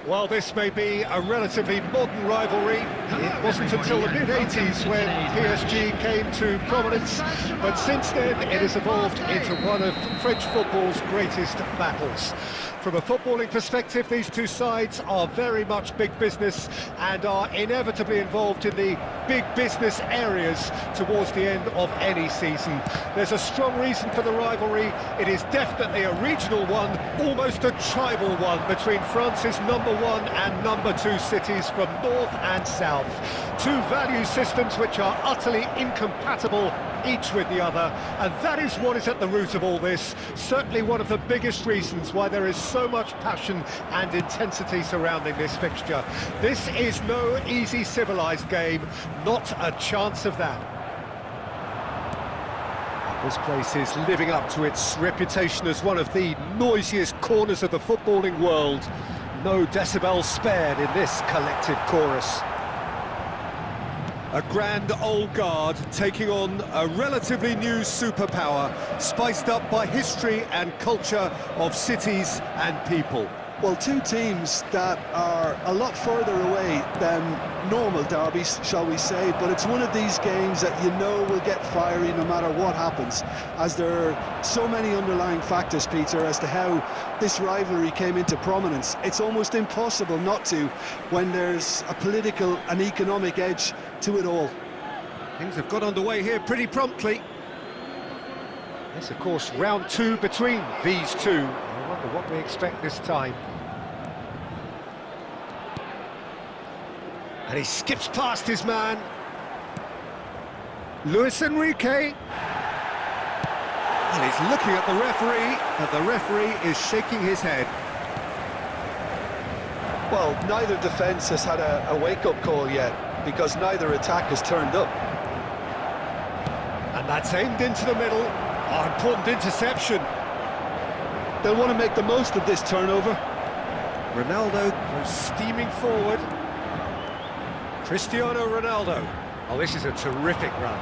While this may be a relatively modern rivalry, it wasn't until the mid-80s when PSG came to prominence, but since then it has evolved into one of French football's greatest battles. From a footballing perspective, these two sides are very much big business and are inevitably involved in the big business areas towards the end of any season. There's a strong reason for the rivalry. It is definitely a regional one, almost a tribal one, between France's number 1 and number 2 cities from north and south. Two value systems which are utterly incompatible each with the other, and that is what is at the root of all this. Certainly one of the biggest reasons why there is so much passion and intensity surrounding this fixture. This is no easy civilised game, not a chance of that. This place is living up to its reputation as one of the noisiest corners of the footballing world. No decibels spared in this collective chorus. A grand old guard taking on a relatively new superpower, spiced up by history and culture of cities and people. Well, two teams that are a lot further away than normal derbies, shall we say, but it's one of these games that you know will get fiery no matter what happens, as there are so many underlying factors, Peter, as to how this rivalry came into prominence. It's almost impossible not to when there's a political and economic edge to it all. Things have got underway here pretty promptly. Yes, of course, round 2 between these two. I wonder what we expect this time. And he skips past his man. Luis Enrique. And he's looking at the referee, and the referee is shaking his head. Well, neither defence has had a wake-up call yet, because neither attack has turned up. And that's aimed into the middle. Oh, important interception. They'll want to make the most of this turnover. Ronaldo goes steaming forward. Cristiano Ronaldo. Oh, this is a terrific run.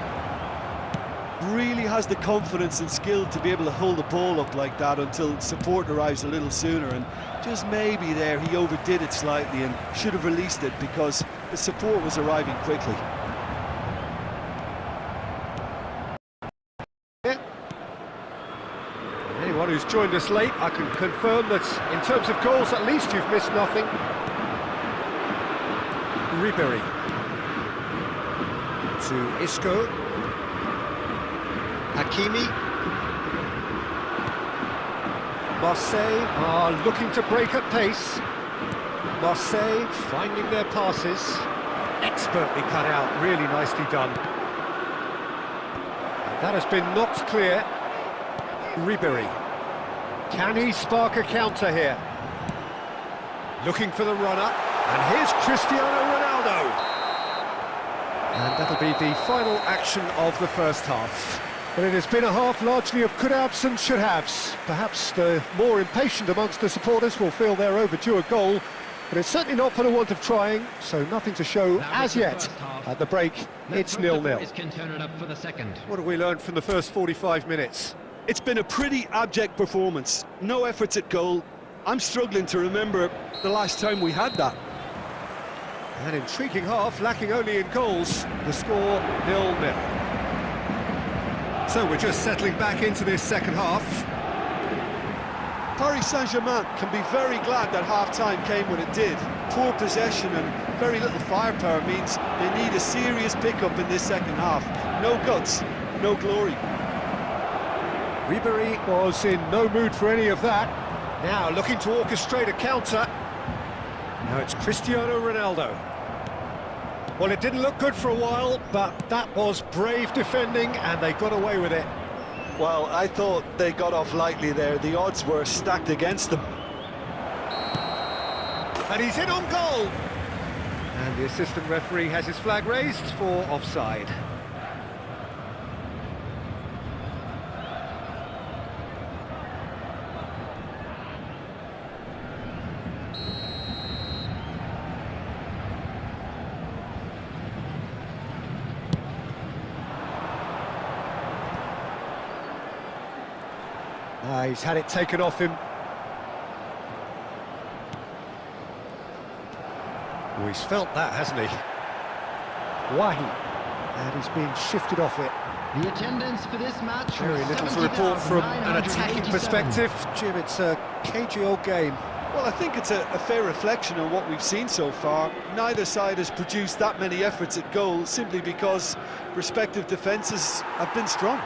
Really has the confidence and skill to be able to hold the ball up like that until support arrives a little sooner, and just maybe there he overdid it slightly and should have released it because the support was arriving quickly. Anyone who's joined us late, I can confirm that in terms of goals, at least you've missed nothing. Ribery to Isco. Hakimi. Marseille are looking to break at pace. Marseille finding their passes. Expertly cut out, really nicely done. That has been knocked clear. Ribery. Can he spark a counter here? Looking for the runner. And here's Cristiano Ronaldo. And that'll be the final action of the first half. But it has been a half largely of could-haves and should-haves. Perhaps the more impatient amongst the supporters will feel they're overdue a goal, but it's certainly not for the want of trying, so nothing to show as yet. At the break, it's 0-0. What have we learned from the first 45 minutes? It's been a pretty abject performance. No efforts at goal. I'm struggling to remember the last time we had that. An intriguing half, lacking only in goals. The score 0-0. So we're just settling back into this second half. Paris Saint-Germain can be very glad that half-time came when it did. Poor possession and very little firepower means they need a serious pickup in this second half. No guts, no glory. Ribery was in no mood for any of that. Now looking to orchestrate a counter. Now it's Cristiano Ronaldo. Well, it didn't look good for a while, but that was brave defending, and they got away with it. Well, I thought they got off lightly there. The odds were stacked against them. And he's in on goal! And the assistant referee has his flag raised for offside. He's had it taken off him. Oh, he's felt that, hasn't he? Wahi. And he's being shifted off it. The attendance for this match. Very little to report from an attacking perspective. Jim, it's a cagey old game. Well, I think it's a fair reflection on what we've seen so far. Neither side has produced that many efforts at goal simply because respective defences have been strong.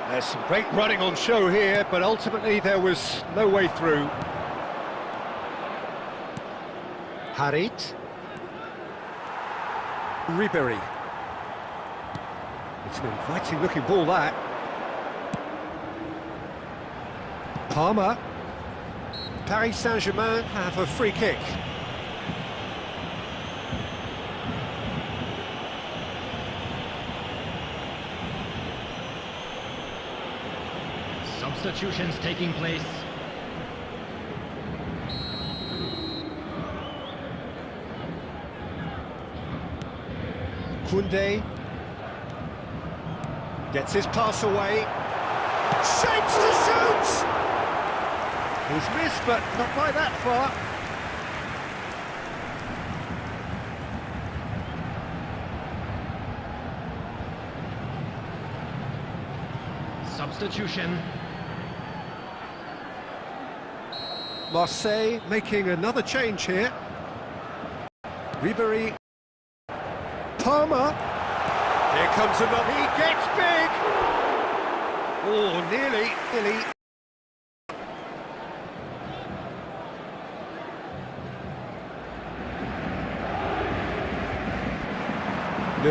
There's some great running on show here, but ultimately there was no way through. Harit. Ribery. It's an inviting looking ball, that. Palmer. Paris Saint-Germain have a free kick. Substitutions taking place. Koundé gets his pass away. Shapes to shoot! He's missed, but not by that far. Substitution. Marseille making another change here. Ribery. Palmer. Here comes another. He gets big. Oh, nearly.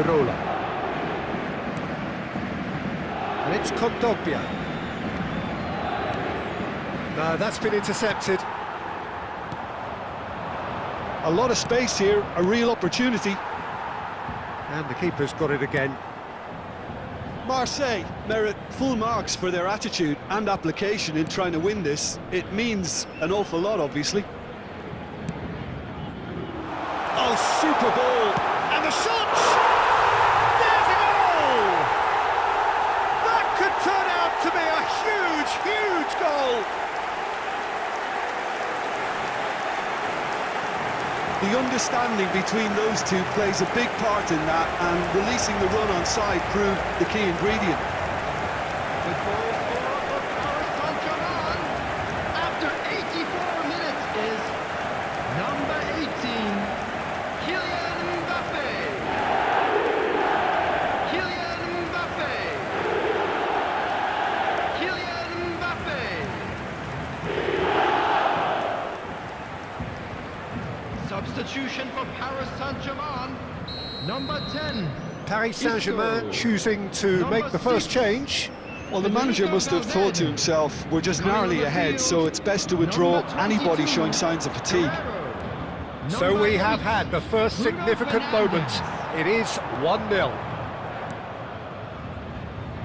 Almirola. And it's Kondogbia. No, that's been intercepted. A lot of space here, a real opportunity. And the keeper's got it again. Marseille merit full marks for their attitude and application in trying to win this. It means an awful lot, obviously. Oh, super ball! And the shot! There's a goal! That could turn out to be a huge, huge goal! The understanding between those two plays a big part in that, and releasing the run on side proved the key ingredient. The goal scorer for Paris Saint-Germain after 84 minutes is number 18, Kylian Mbappé. Kylian Mbappé. Kylian Mbappé. Substitution for Paris Saint-Germain, number 10. Paris Saint-Germain choosing to make the first change. Well, the manager must have thought to himself, we're just narrowly ahead, so it's best to withdraw anybody showing signs of fatigue. So we have had the first significant moment. It is 1-0.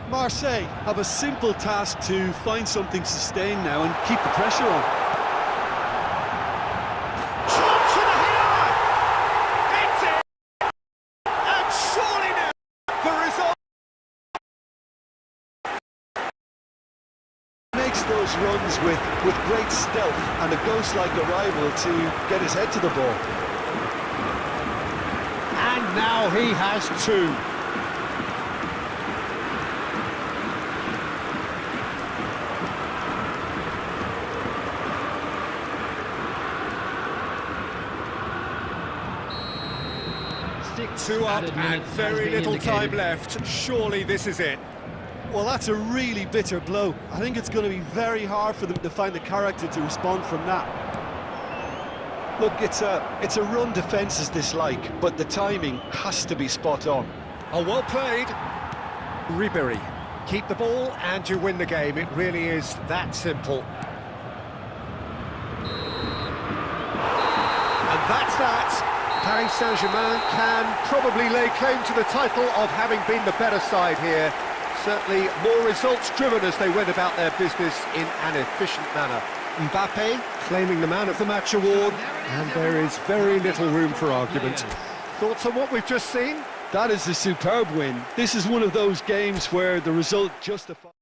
Marseille have a simple task to find something sustained now and keep the pressure on. Those runs with great stealth and a ghost-like arrival to get his head to the ball. And now he has two. Two up and very little time left. Surely this is it. Well, that's a really bitter blow. I think it's going to be very hard for them to find the character to respond from that. Look, it's a run defence dislike, but the timing has to be spot on. Oh, well played. Ribéry. Keep the ball and you win the game. It really is that simple. And that's that. Paris Saint-Germain can probably lay claim to the title of having been the better side here. Certainly more results-driven as they went about their business in an efficient manner. Mbappé claiming the Man of the Match award, and there is very little room for argument. Thoughts on what we've just seen? That is a superb win. This is one of those games where the result justifies.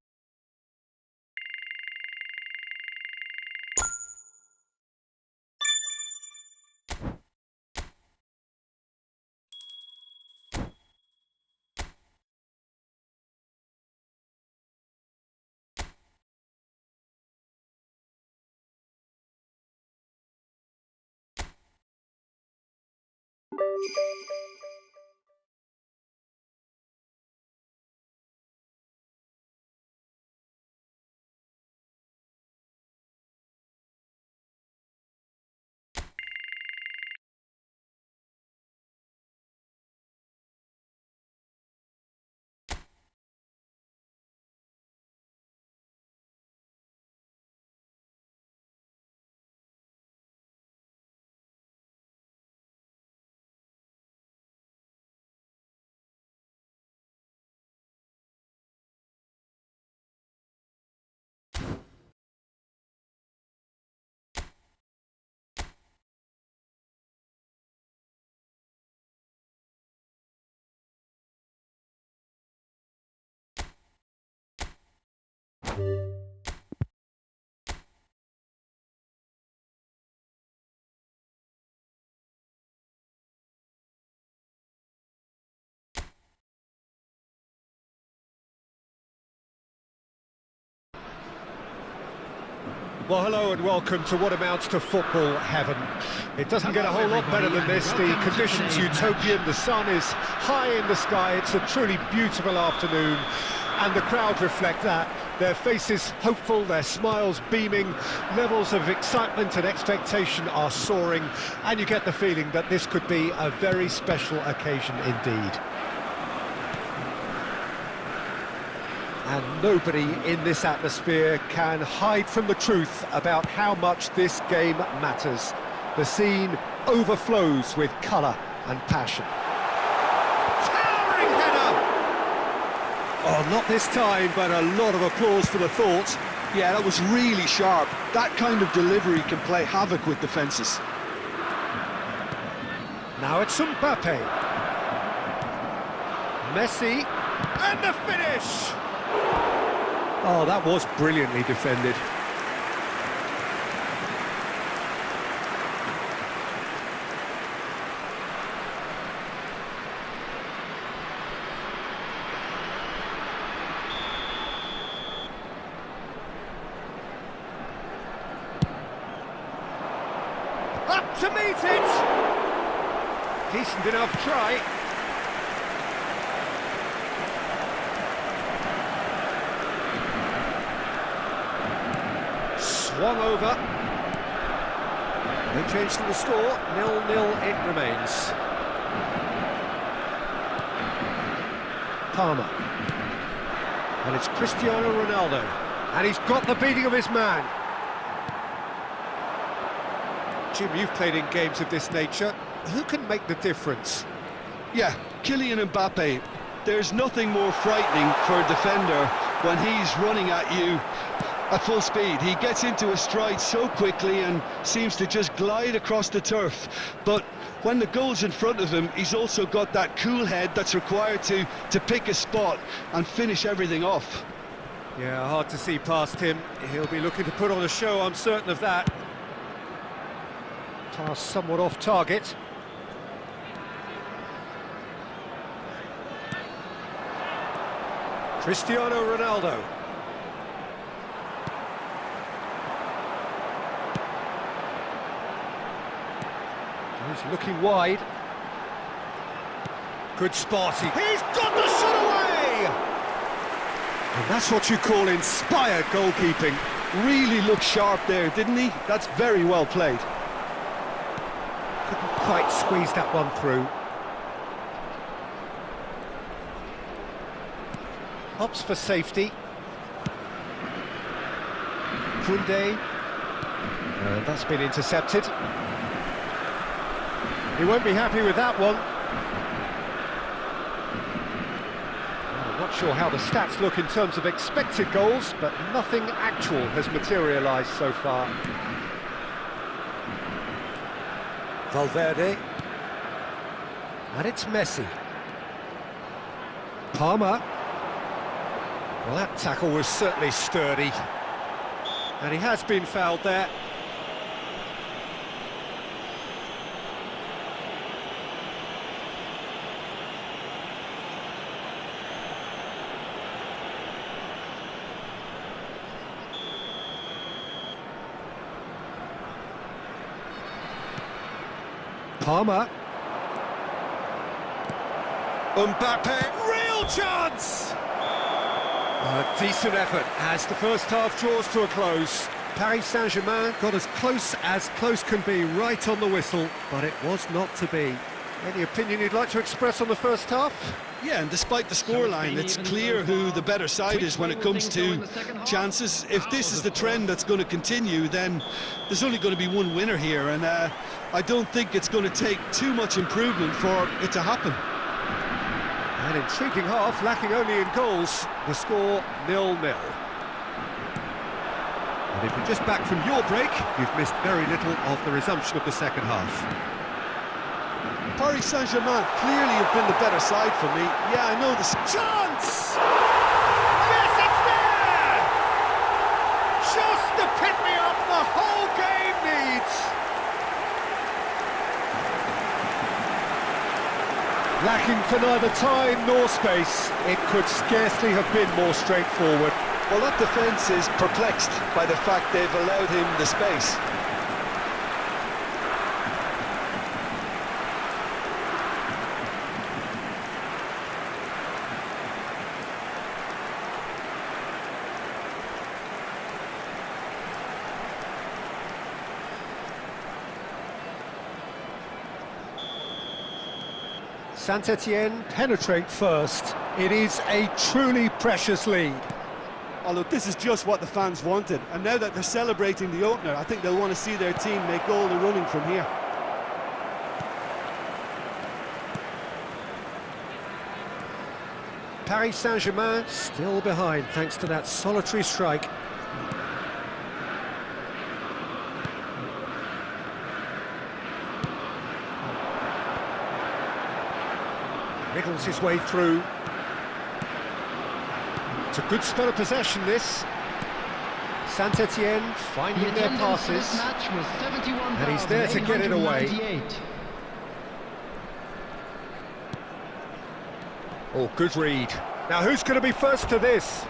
Well, hello and welcome to what amounts to football heaven. It doesn't get a whole lot better than this. The conditions utopian, the sun is high in the sky, it's a truly beautiful afternoon, and the crowd reflect that. Their faces hopeful, their smiles beaming, levels of excitement and expectation are soaring, and you get the feeling that this could be a very special occasion indeed. And nobody in this atmosphere can hide from the truth about how much this game matters. The scene overflows with colour and passion. Towering header! Oh, not this time, but a lot of applause for the thought. Yeah, that was really sharp. That kind of delivery can play havoc with defences. Now it's Mbappe. Messi, and the finish! Oh, that was brilliantly defended. Up to meet it! Decent enough try. Swung over. No change to the score, 0-0 it remains. Palmer. And it's Cristiano Ronaldo. And he's got the beating of his man. Jim, you've played in games of this nature. Who can make the difference? Yeah, Kylian Mbappe. There's nothing more frightening for a defender when he's running at you at full speed. He gets into a stride so quickly and seems to just glide across the turf. But when the goal's in front of him, he's also got that cool head that's required to pick a spot and finish everything off. Yeah, hard to see past him. He'll be looking to put on a show, I'm certain of that. Pass somewhat off target. Cristiano Ronaldo. He's looking wide. Good spot. He's got the shot away! And that's what you call inspired goalkeeping. Really looked sharp there, didn't he? That's very well played. Couldn't quite squeeze that one through. Opts for safety. Kunde. And that's been intercepted. He won't be happy with that one. I'm not sure how the stats look in terms of expected goals, but nothing actual has materialised so far. Valverde. And it's Messi. Palmer. Well, that tackle was certainly sturdy. And he has been fouled there. Palmer. Mbappe, real chance! A decent effort as the first half draws to a close. Paris Saint-Germain got as close can be, right on the whistle, but it was not to be. Any opinion you'd like to express on the first half? Yeah, and despite the scoreline, it's clear who the better side is when it comes to chances. If this is the trend that's going to continue, then there's only going to be one winner here, and I don't think it's going to take too much improvement for it to happen. An intriguing half, lacking only in goals. The score 0-0. And if you're just back from your break, you've missed very little of the resumption of the second half. Paris Saint-Germain clearly have been the better side for me. Yeah, I know this. Chance! Yes, it's there! Just the pick-me-up the whole game needs! Lacking for neither time nor space, it could scarcely have been more straightforward. Well, that defence is perplexed by the fact they've allowed him the space. Saint-Etienne penetrate first. It is a truly precious lead. Oh, look, this is just what the fans wanted. And now that they're celebrating the opener, I think they'll want to see their team make all the running from here. Paris Saint-Germain still behind thanks to that solitary strike. Wriggles his way through. It's a good spell of possession, this. Saint-Etienne finding their passes. And he's there to get it away. Oh, good read. Now, who's going to be first to this?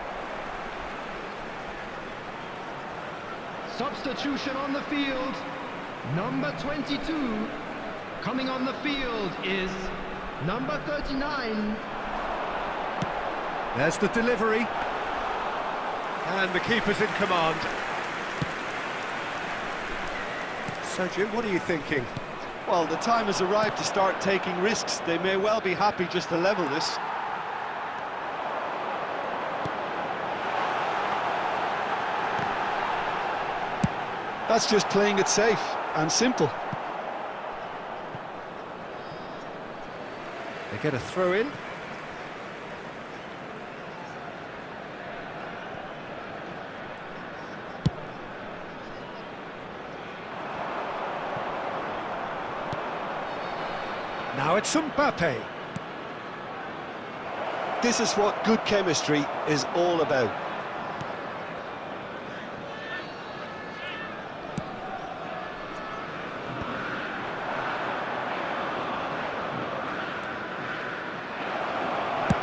Substitution on the field. Number 22. Coming on the field is number 39. There's the delivery. And the keeper's in command. So, Jim, what are you thinking? Well, the time has arrived to start taking risks. They may well be happy just to level this. That's just playing it safe and simple. They get a throw in. Now it's Mbappe. This is what good chemistry is all about.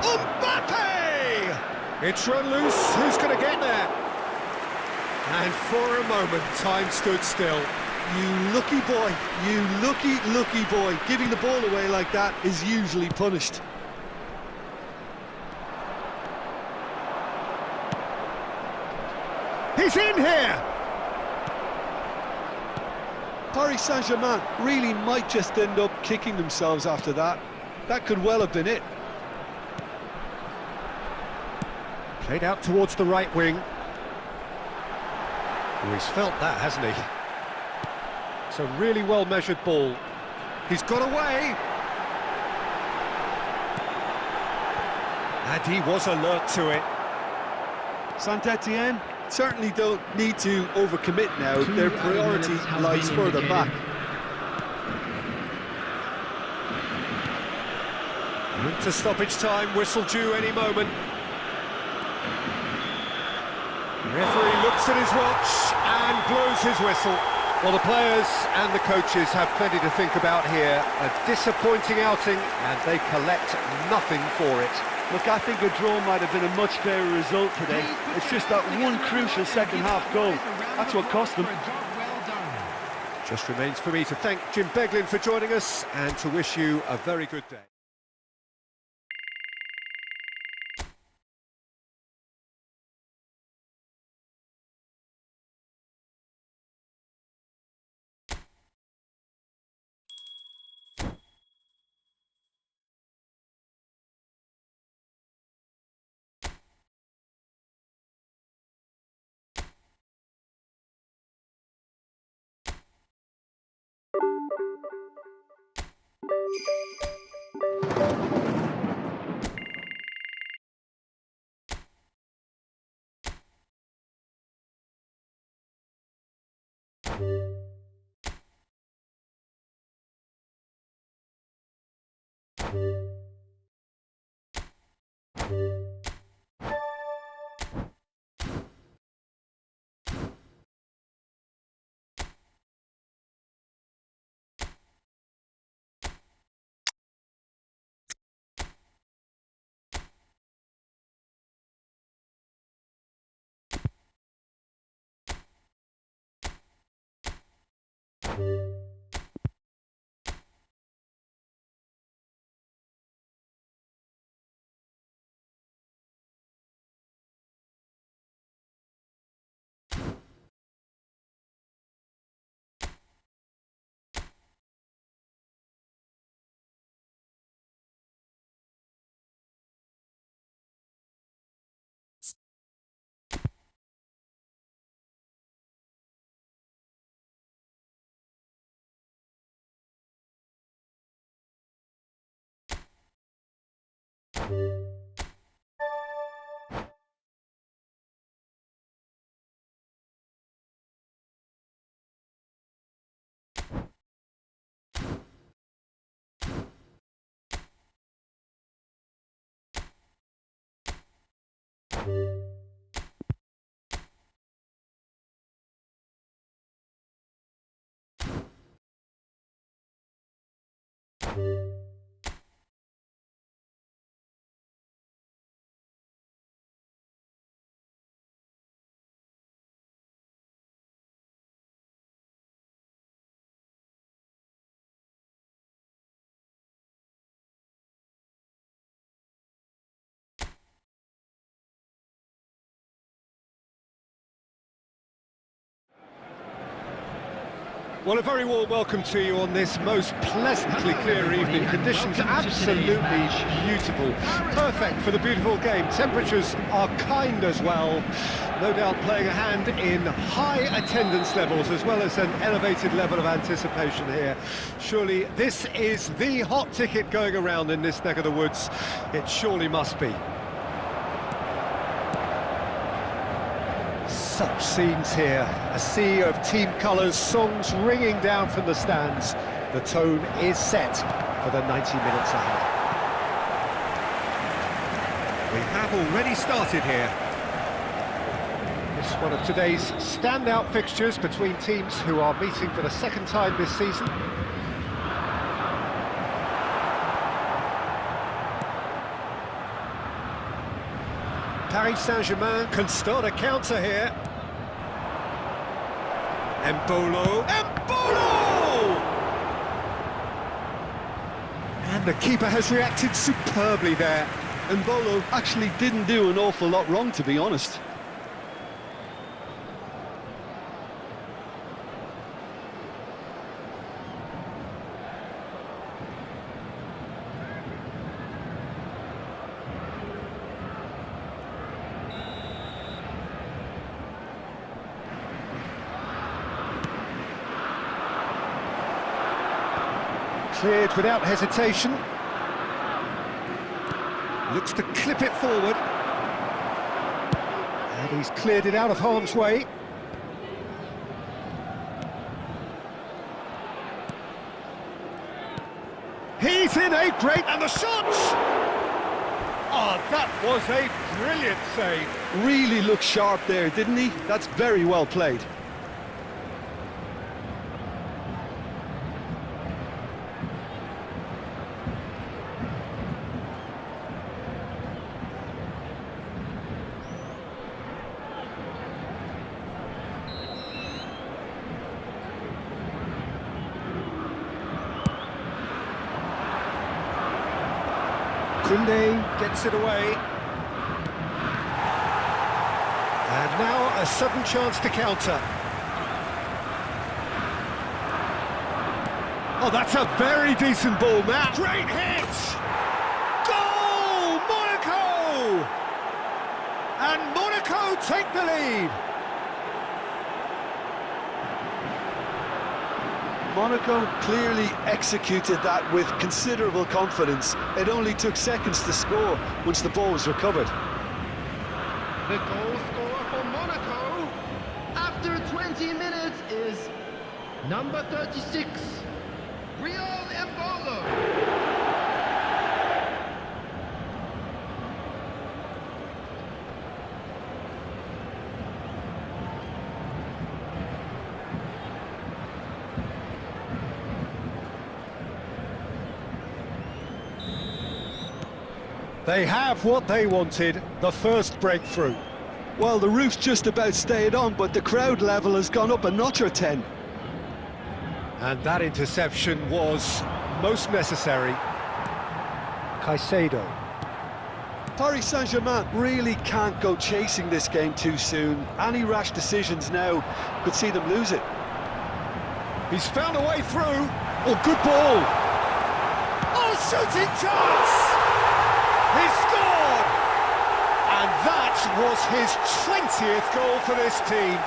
Mbappe! It's run loose. Who's going to get there? And for a moment, time stood still. You lucky boy, you lucky boy. Giving the ball away like that is usually punished. He's in here! Paris Saint-Germain really might just end up kicking themselves after that. That could well have been it. Played out towards the right wing. Oh, he's felt that, hasn't he? It's a really well-measured ball. He's got away! And he was alert to it. Saint-Etienne certainly don't need to overcommit now. Their priority lies further back. Into stoppage time, whistle due any moment. The referee looks at his watch and blows his whistle. Well, the players and the coaches have plenty to think about here. A disappointing outing, and they collect nothing for it. Look, I think a draw might have been a much fairer result today. It's just that one crucial second-half goal. That's what cost them. Just remains for me to thank Jim Beglin for joining us and to wish you a very good day. Well, a very warm welcome to you on this most pleasantly clear evening. Conditions absolutely beautiful. Perfect for the beautiful game. Temperatures are kind as well. No doubt playing a hand in high attendance levels as well as an elevated level of anticipation here. Surely this is the hot ticket going around in this neck of the woods. It surely must be. Such scenes here, a sea of team colours, songs ringing down from the stands. The tone is set for the 90 minutes ahead. We have already started here. This is one of today's standout fixtures between teams who are meeting for the second time this season. Paris Saint-Germain can start a counter here. Embolo! And the keeper has reacted superbly there. Embolo actually didn't do an awful lot wrong, to be honest. Cleared without hesitation. Looks to clip it forward. And he's cleared it out of harm's way. He's in a great... and the shots! Oh, that was a brilliant save. Really looked sharp there, didn't he? That's very well played. Kunde gets it away. And now a sudden chance to counter. Oh, that's a very decent ball, Matt. Great hit! Goal! Monaco! And Monaco take the lead. Monaco clearly executed that with considerable confidence. It only took seconds to score once the ball was recovered. The goal scorer for Monaco after 20 minutes is number 36, Embolo. They have what they wanted, the first breakthrough. Well, the roof's just about stayed on, but the crowd level has gone up a notch or 10. And that interception was most necessary. Caicedo. Paris Saint-Germain really can't go chasing this game too soon. Any rash decisions now could see them lose it. He's found a way through. Oh, good ball. Oh, shooting chance! He scored! And that was his 20th goal for this team.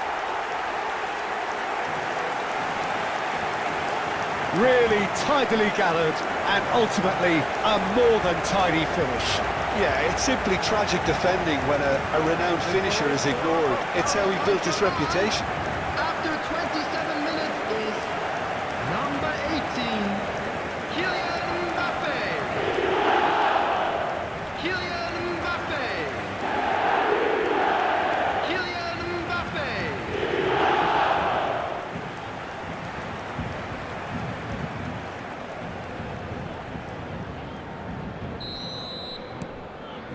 Really tidily gathered, and ultimately a more than tidy finish. Yeah, it's simply tragic defending when a renowned finisher is ignored. It's how he built his reputation. After 27 minutes is number 18, Kylian Mbappe. Kylian Mbappe. Kylian Mbappe.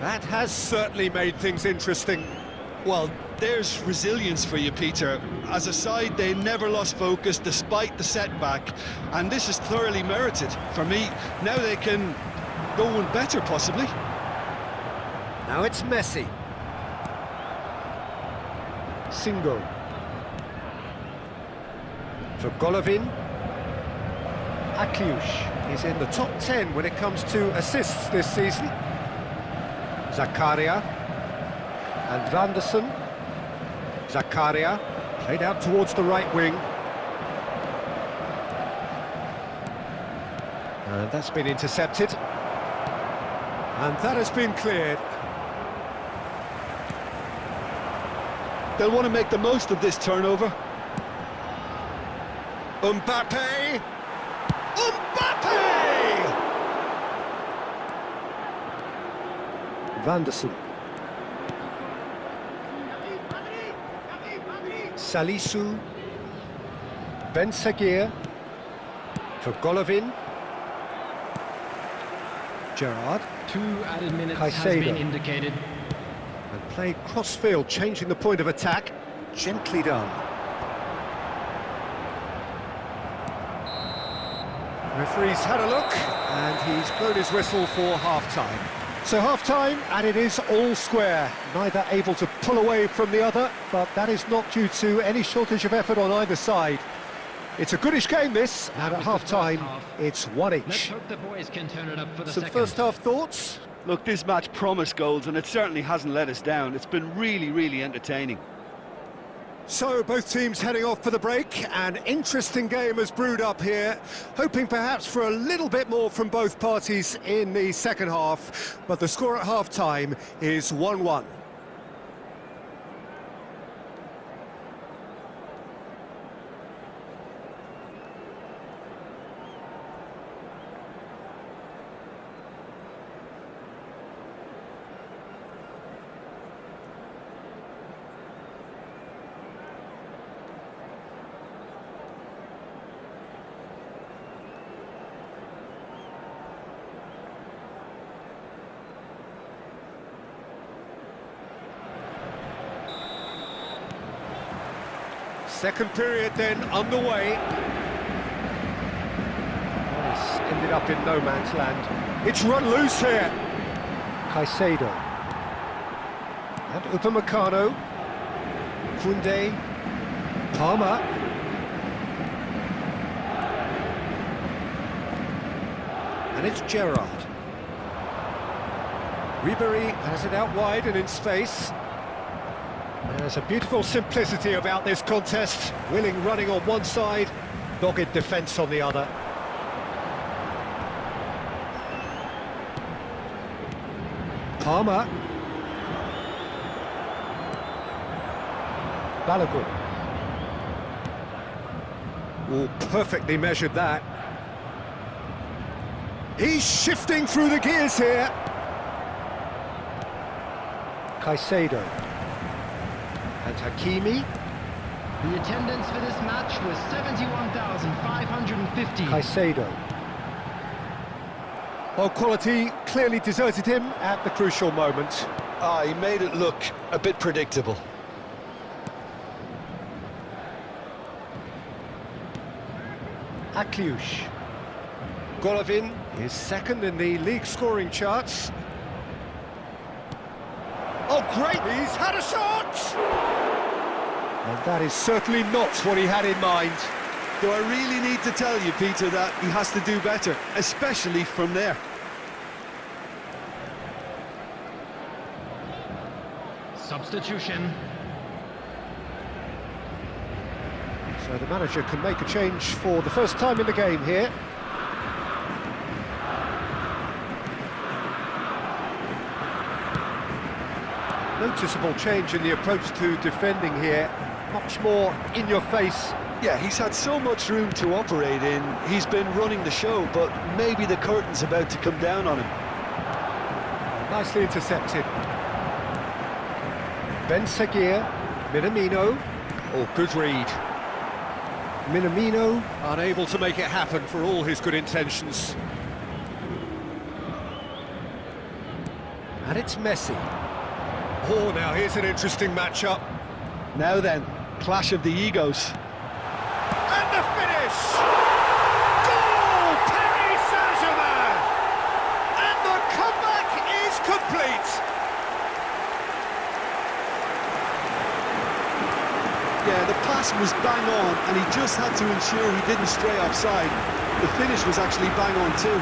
That has certainly made things interesting. Well, there's resilience for you, Peter. As a side, they never lost focus despite the setback, and this is thoroughly merited. For me, now they can go one better, possibly. Now it's Messi. Singo. For Golovin. Akliush is in the top 10 when it comes to assists this season. Zakaria. And Vanderson. Zakaria. Played out towards the right wing. And that's been intercepted. And that has been cleared. They'll want to make the most of this turnover. Mbappe! Mbappe! Vanderson. Salisu. Ben Seguir. For Golovin. Gerrard. 2 added minutes has Caicedo. been indicated. And played cross-field, changing the point of attack. Gently done. Referee's had a look, and he's blown his whistle for half-time. So half-time, and it is all square. Neither able to pull away from the other, but that is not due to any shortage of effort on either side. It's a goodish game, this, and at half-time, it's one Let's each. hope the boys can turn it up for the Some second. first-half thoughts? Look, this match promised goals, and it certainly hasn't let us down. It's been really, really entertaining. So both teams heading off for the break. An interesting game has brewed up here, hoping perhaps for a little bit more from both parties in the second half, but the score at half-time is 1-1. Second period then underway. It's ended up in no man's land. It's run loose here. Caicedo. And Upamecano. Koundé. Palmer. And it's Gerrard. Ribéry has it out wide and in space. There's a beautiful simplicity about this contest. Willing running on one side, dogged defence on the other. Palmer. Balogun. Oh, perfectly measured that. He's shifting through the gears here. Caicedo. And Hakimi. The attendance for this match was 71,550. Caicedo. Well, quality clearly deserted him at the crucial moment. He made it look a bit predictable. Akliush. Golovin is second in the league scoring charts. Oh, great! He's had a shot! And that is certainly not what he had in mind. Do I really need to tell you, Peter, that he has to do better, especially from there? Substitution. So the manager can make a change for the first time in the game here. Noticeable change in the approach to defending here. Much more in your face. Yeah, he's had so much room to operate in. He's been running the show, but maybe the curtain's about to come down on him. Nicely intercepted. Ben Seguir, Minamino. Oh, good read. Minamino unable to make it happen for all his good intentions. And it's Messi. Oh, now here's an interesting matchup. Now then, clash of the egos. And the finish! Goal! Paris Saint-Germain! And the comeback is complete! Yeah, the pass was bang on, and he just had to ensure he didn't stray offside. The finish was actually bang on too.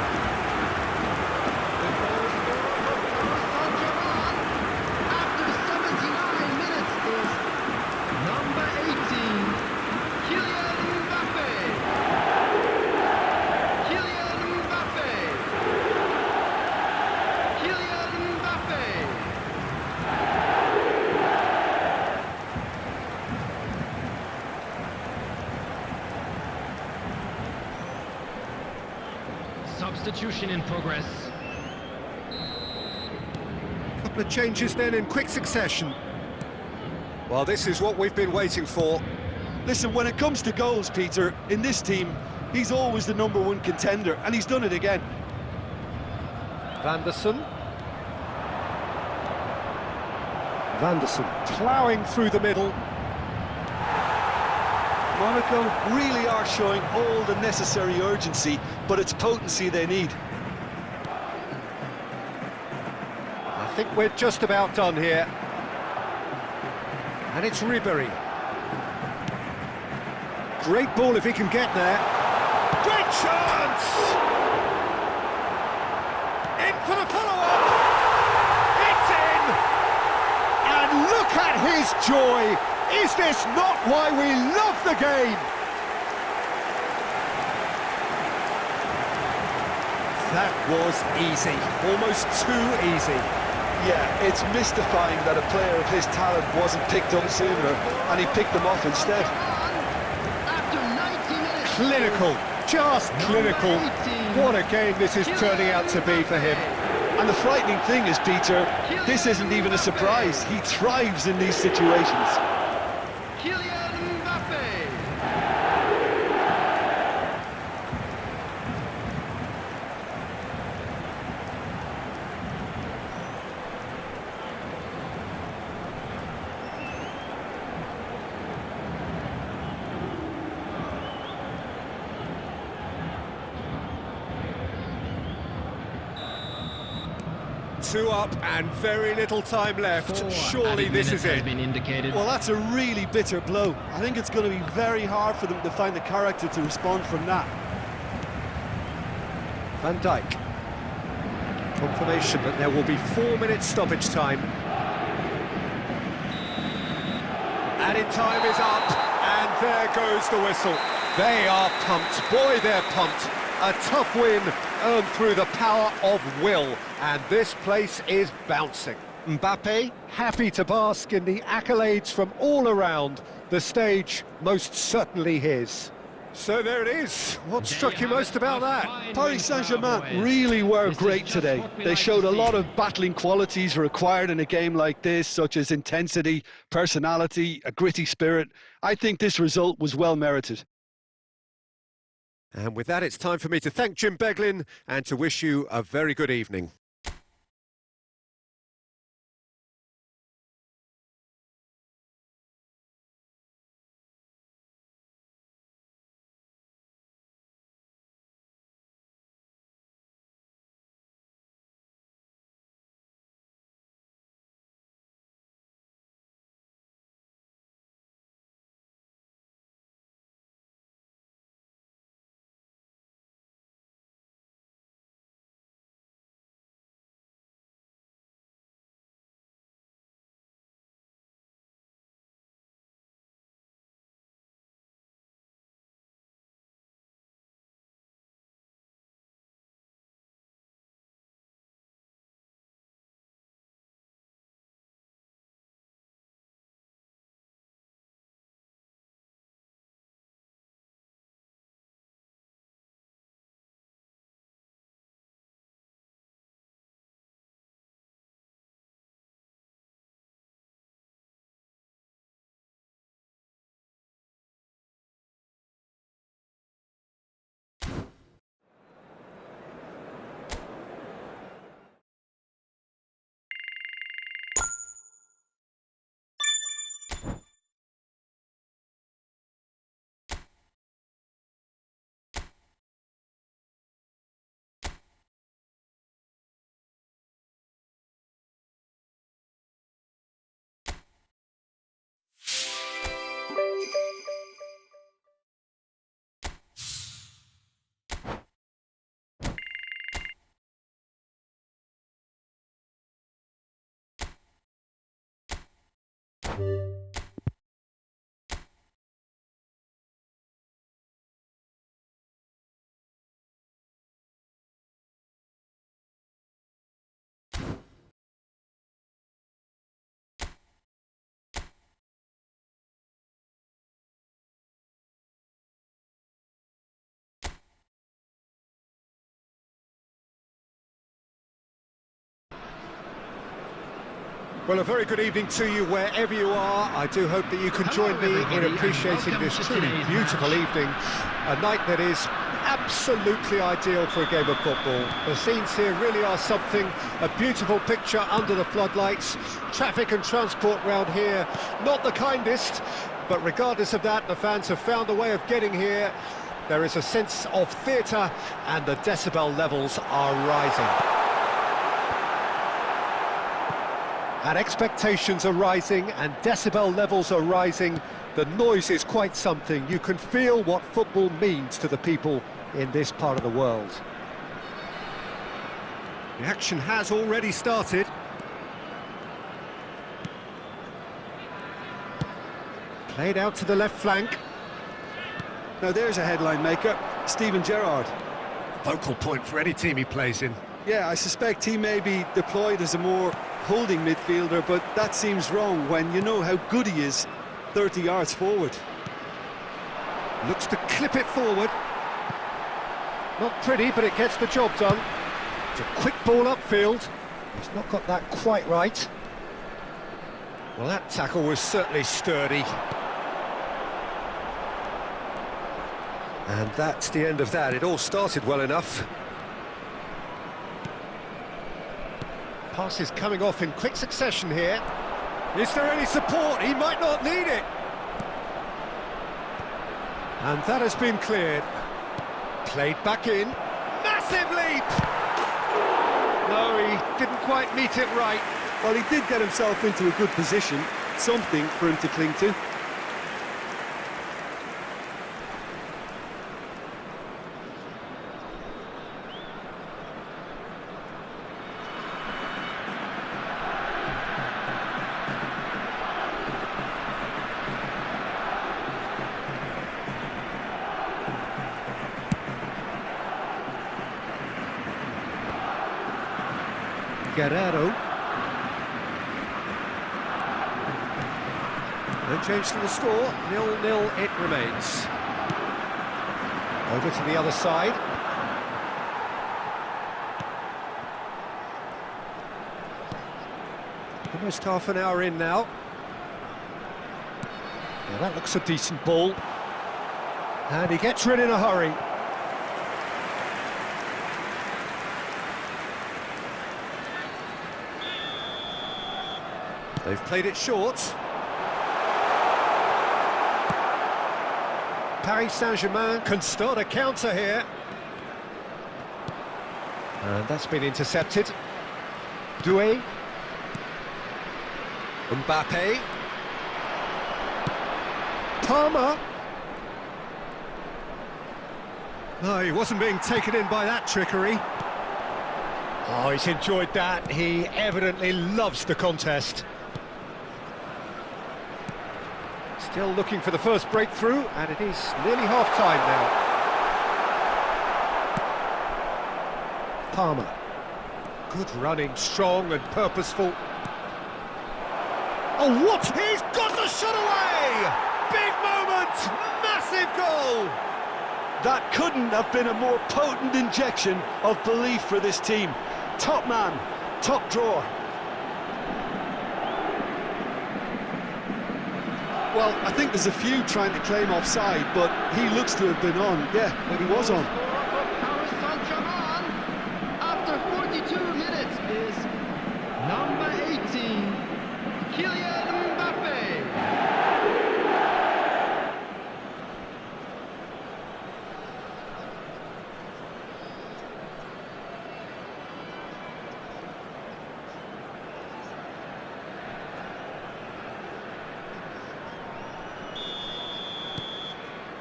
Substitution in progress. Couple of changes then in quick succession. Well, this is what we've been waiting for. Listen, when it comes to goals, Peter, in this team, he's always the #1 contender, and he's done it again. Vanderson ploughing through the middle. Monaco really are showing all the necessary urgency, but it's potency they need. I think we're just about done here. And it's Ribéry. Great ball if he can get there. Great chance! In for the follow-up! It's in! And look at his joy! Is this not why we love the game? That was easy, almost too easy. Yeah, it's mystifying that a player of his talent wasn't picked up sooner, and he picked them off instead. After 90 minutes. Clinical, just clinical. What a game this is turning out to be for him. And the frightening thing is, Peter, this isn't even a surprise. He thrives in these situations. Two up and very little time left. Surely this is it. Well, that's a really bitter blow. I think it's going to be very hard for them to find the character to respond from that. Van Dijk. Confirmation that there will be 4 minutes stoppage time. Added time is up, and there goes the whistle. They are pumped. Boy, they're pumped. A tough win earned through the power of will, and this place is bouncing. Mbappe happy to bask in the accolades from all around. The stage most certainly his. So there it is. What struck you most about that? Paris Saint-Germain really were great today. They showed a lot of battling qualities required in a game like this, such as intensity, personality, a gritty spirit. I think this result was well merited. And with that, it's time for me to thank Jim Beglin and to wish you a very good evening. Well, a very good evening to you wherever you are. I do hope that you can join me in appreciating this truly beautiful evening, a night that is absolutely ideal for a game of football. The scenes here really are something, a beautiful picture under the floodlights. Traffic and transport round here, not the kindest, but regardless of that, the fans have found a way of getting here. There is a sense of theatre and the decibel levels are rising. And expectations are rising and decibel levels are rising. The noise is quite something. You can feel what football means to the people in this part of the world. The action has already started. Played out to the left flank. Now there's a headline maker, Steven Gerrard. Focal point for any team he plays in. Yeah, I suspect he may be deployed as a more holding midfielder, but that seems wrong when you know how good he is 30 yards forward. Looks to clip it forward. Not pretty, but it gets the job done. It's a quick ball upfield. He's not got that quite right. Well, that tackle was certainly sturdy. And that's the end of that. It all started well enough. Pass is coming off in quick succession here. Is there any support? He might not need it. And that has been cleared. Played back in. Massive leap! No, he didn't quite meet it right. Well, he did get himself into a good position, something for him to cling to. Guerrero. No change to the score, 0-0 it remains. Over to the other side. Almost half an hour in now. Yeah, that looks a decent ball. And he gets rid in a hurry. They've played it short. Paris Saint-Germain can start a counter here. And that's been intercepted. Doué. Mbappe. Palmer. No, he wasn't being taken in by that trickery. Oh, he's enjoyed that. He evidently loves the contest. Still looking for the first breakthrough, and it is nearly half-time now. Palmer. Good running, strong and purposeful. Oh, what? He's got the shot away! Big moment! Massive goal! That couldn't have been a more potent injection of belief for this team. Top man, top drawer. Well, I think there's a few trying to claim offside, but he looks to have been on. Yeah, he was on. Paris Saint-Germain, after 42 minutes, is number 18, Kylian Mbappe.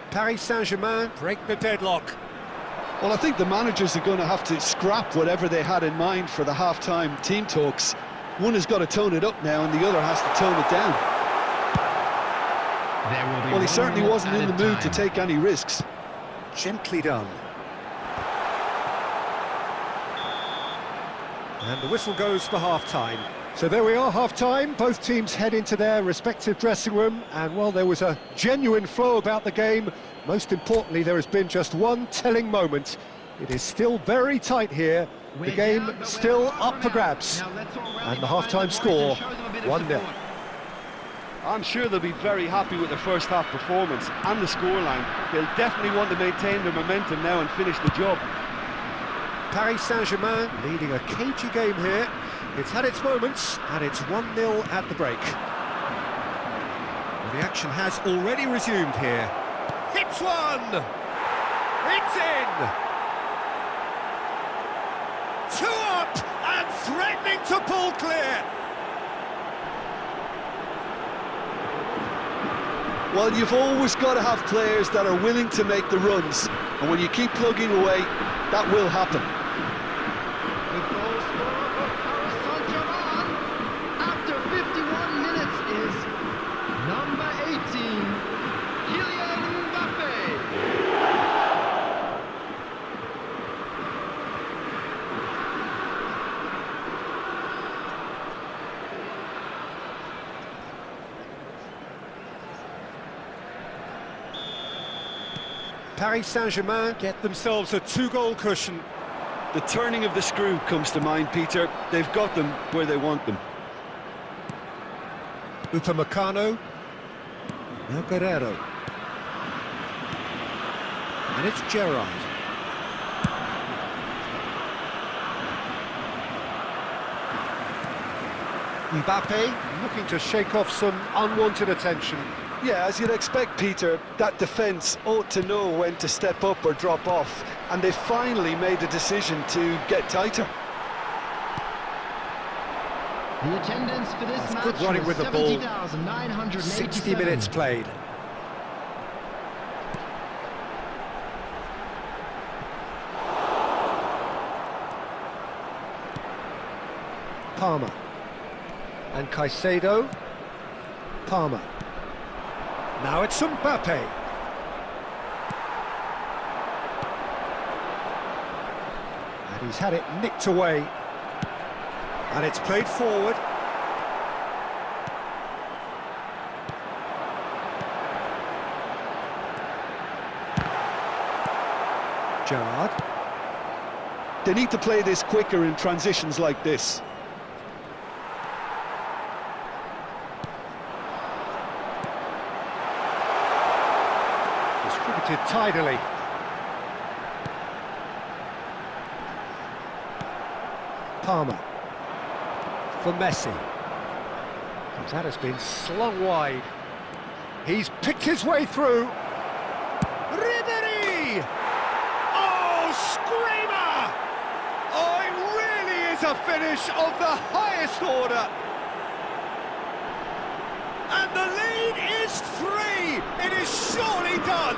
Paris Saint-Germain break the deadlock. Well, I think the managers are going to have to scrap whatever they had in mind for the half-time team talks. One has got to tone it up now, and the other has to tone it down. Well, he certainly wasn't in the mood to take any risks. Gently done. And the whistle goes for half-time. So there we are, half-time. Both teams head into their respective dressing room, and well, there was a genuine flow about the game. Most importantly, there has been just one telling moment. It is still very tight here. The game still up for grabs. And the half-time score, 1-0. I'm sure they'll be very happy with their first half performance and the scoreline. They'll definitely want to maintain their momentum now and finish the job. Paris Saint-Germain leading a cagey game here. It's had its moments, and it's 1-0 at the break. Well, the action has already resumed here. Hits one! It's in! 2 up and threatening to pull clear! Well, you've always got to have players that are willing to make the runs, and when you keep plugging away, that will happen. The goal scorer for Paris Saint-Germain after 51 minutes is number 18, Kylian Mbappe. Paris Saint-Germain get themselves a 2-goal cushion. The turning of the screw comes to mind, Peter. They've got them where they want them. Upamecano. Now Guerrero. And it's Gerrard. Mbappe looking to shake off some unwanted attention. Yeah, as you'd expect, Peter, that defence ought to know when to step up or drop off, and they finally made a decision to get tighter. The attendance for this match good running was with the ball. 70,987. 60 minutes played. Palmer. And Caicedo. Palmer. Now it's Mbappe. And he's had it nicked away. And it's played forward. Gerrard. They need to play this quicker in transitions like this. Distributed tidily. Palmer. For Messi. That has been slung wide. He's picked his way through. Ribéry! Oh, screamer! Oh, it really is a finish of the highest order. And the lead is 3. It is surely done.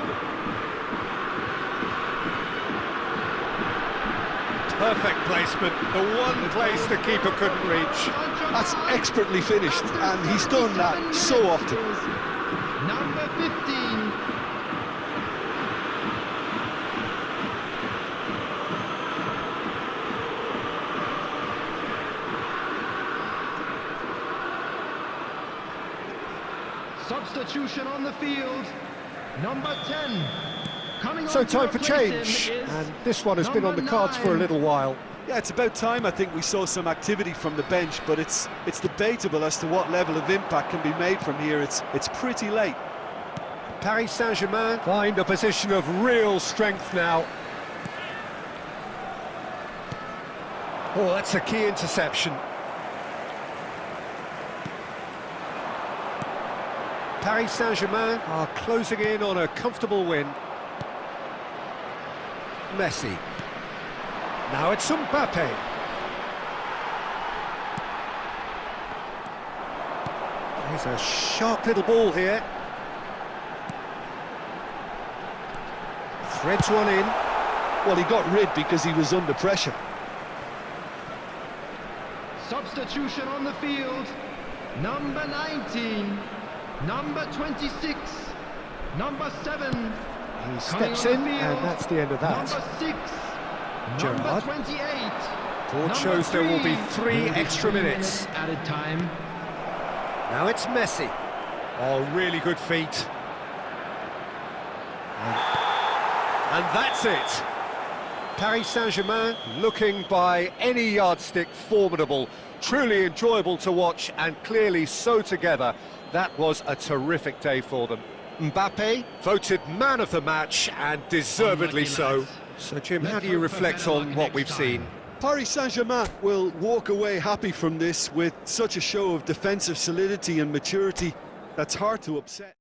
Perfect placement, the one place the keeper couldn't reach. That's expertly finished, and he's done that so often. Number 15. Substitution on the field. Number 10. Coming So on to time for replace change, him is and this one has been on the number cards for a 9. little while. Yeah, it's about time I think we saw some activity from the bench, but it's debatable as to what level of impact can be made from here. It's pretty late. Paris Saint-Germain find a position of real strength now. Oh, that's a key interception. Paris Saint-Germain are closing in on a comfortable win. Messi. Now it's Mbappe. There's a sharp little ball here. Threads one in. Well, he got rid because he was under pressure. Substitution on the field. Number 19. Number 26. Number 7. He steps in, and that's the end of that. Number 6. Gerrard. Number 28. Board shows there will be 3 extra minutes. Added time. Now it's Messi. Oh, really good feet. And that's it. Paris Saint-Germain looking by any yardstick formidable, truly enjoyable to watch and clearly so together. That was a terrific day for them. Mbappe voted man of the match and deservedly so. So Jim, how do you reflect on what we've seen? Paris Saint-Germain will walk away happy from this with such a show of defensive solidity and maturity that's hard to upset.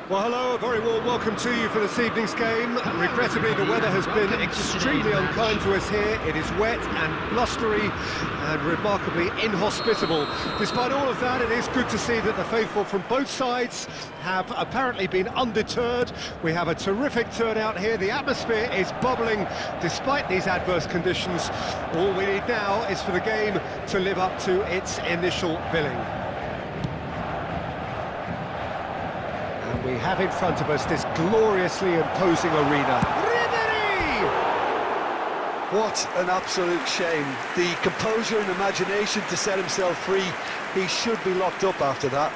Well, hello, a very warm welcome to you for this evening's game. Regrettably, the weather has been extremely unkind to us here. It is wet and blustery and remarkably inhospitable. Despite all of that, it is good to see that the faithful from both sides have apparently been undeterred. We have a terrific turnout here. The atmosphere is bubbling despite these adverse conditions. All we need now is for the game to live up to its initial billing. We have in front of us this gloriously imposing arena. Ribery! What an absolute shame. The composure and imagination to set himself free. He should be locked up after that.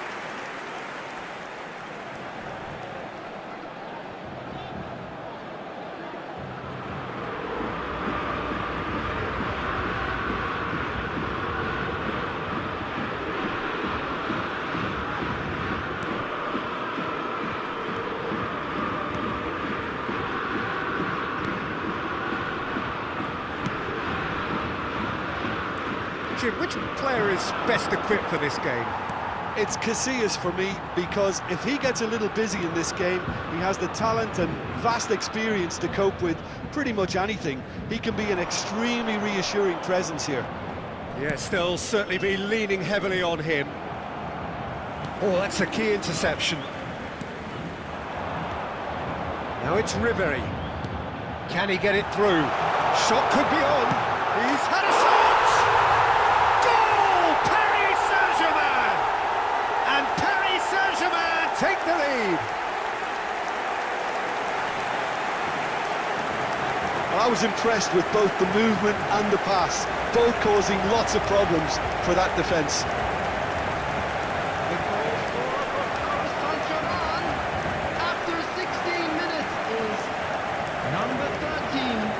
Which player is best equipped for this game? It's Casillas for me, because if he gets a little busy in this game, he has the talent and vast experience to cope with pretty much anything. He can be an extremely reassuring presence here. Yes, they'll certainly be leaning heavily on him. Oh, that's a key interception. Now it's Ribery. Can he get it through? Shot could be on. He's had a shot! Take the lead. I was impressed with both the movement and the pass, both causing lots of problems for that defence. After 16 minutes is number 13.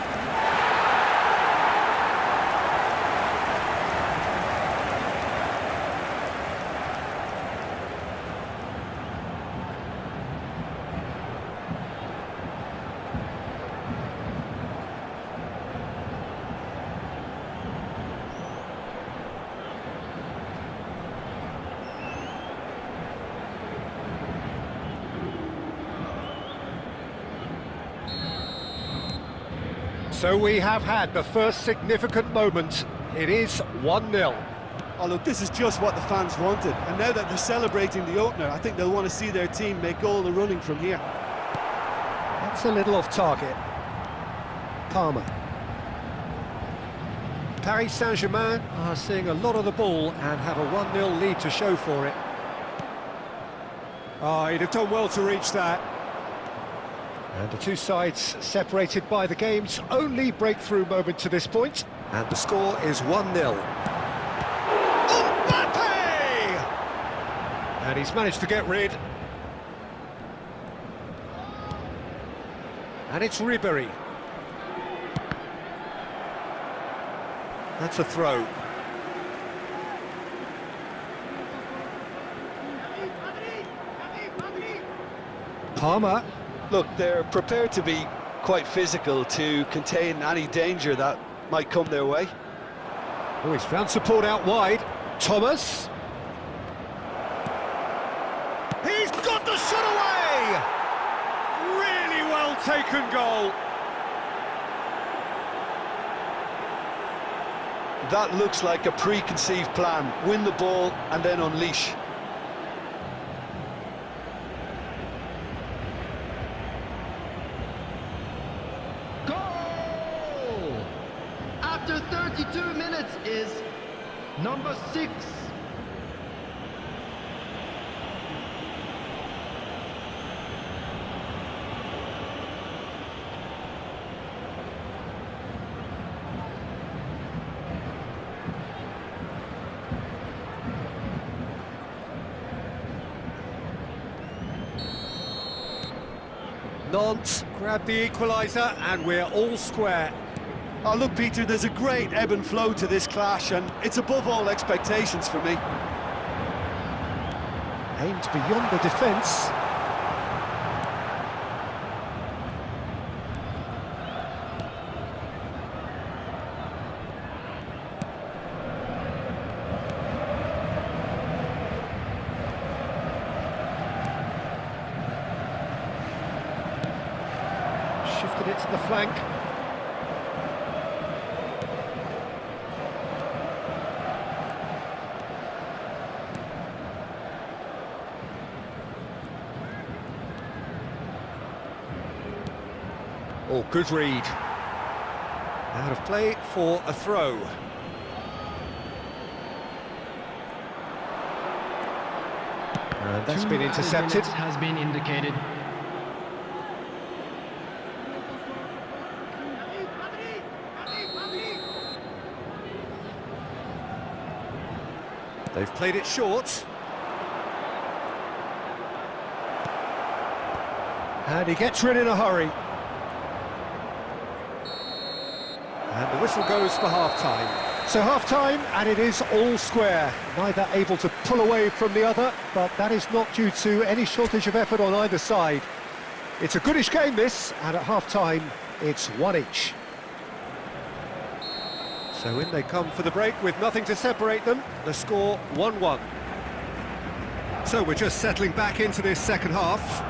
So we have had the first significant moment. It is 1-0. Oh look, this is just what the fans wanted, and now that they're celebrating the opener, I think they'll want to see their team make all the running from here. That's a little off target. Palmer. Paris Saint-Germain are seeing a lot of the ball and have a 1-0 lead to show for it. Oh, he'd have done well to reach that. And the two sides separated by the game's only breakthrough moment to this point. And the score is 1-0. And he's managed to get rid. And it's Ribéry. That's a throw. Palmer. Look, they're prepared to be quite physical to contain any danger that might come their way. Oh, he's found support out wide. Thomas. He's got the shot away! Really well taken goal. That looks like a preconceived plan. Win the ball and then unleash. Goal! After 32 minutes is number 6. Nantes grab the equaliser and we're all square. Oh, look, Peter, there's a great ebb and flow to this clash, and it's above all expectations for me. Aimed beyond the defence. Shifted it to the flank. Oh, good read. Out of play for a throw. And that's been intercepted. Has been indicated. They've played it short. And he gets rid in a hurry. And the whistle goes for half-time. So half-time, and it is all square. Neither able to pull away from the other, but that is not due to any shortage of effort on either side. It's a goodish game, this, and at half-time, it's one each. So in they come for the break with nothing to separate them. The score 1-1. So we're just settling back into this second half.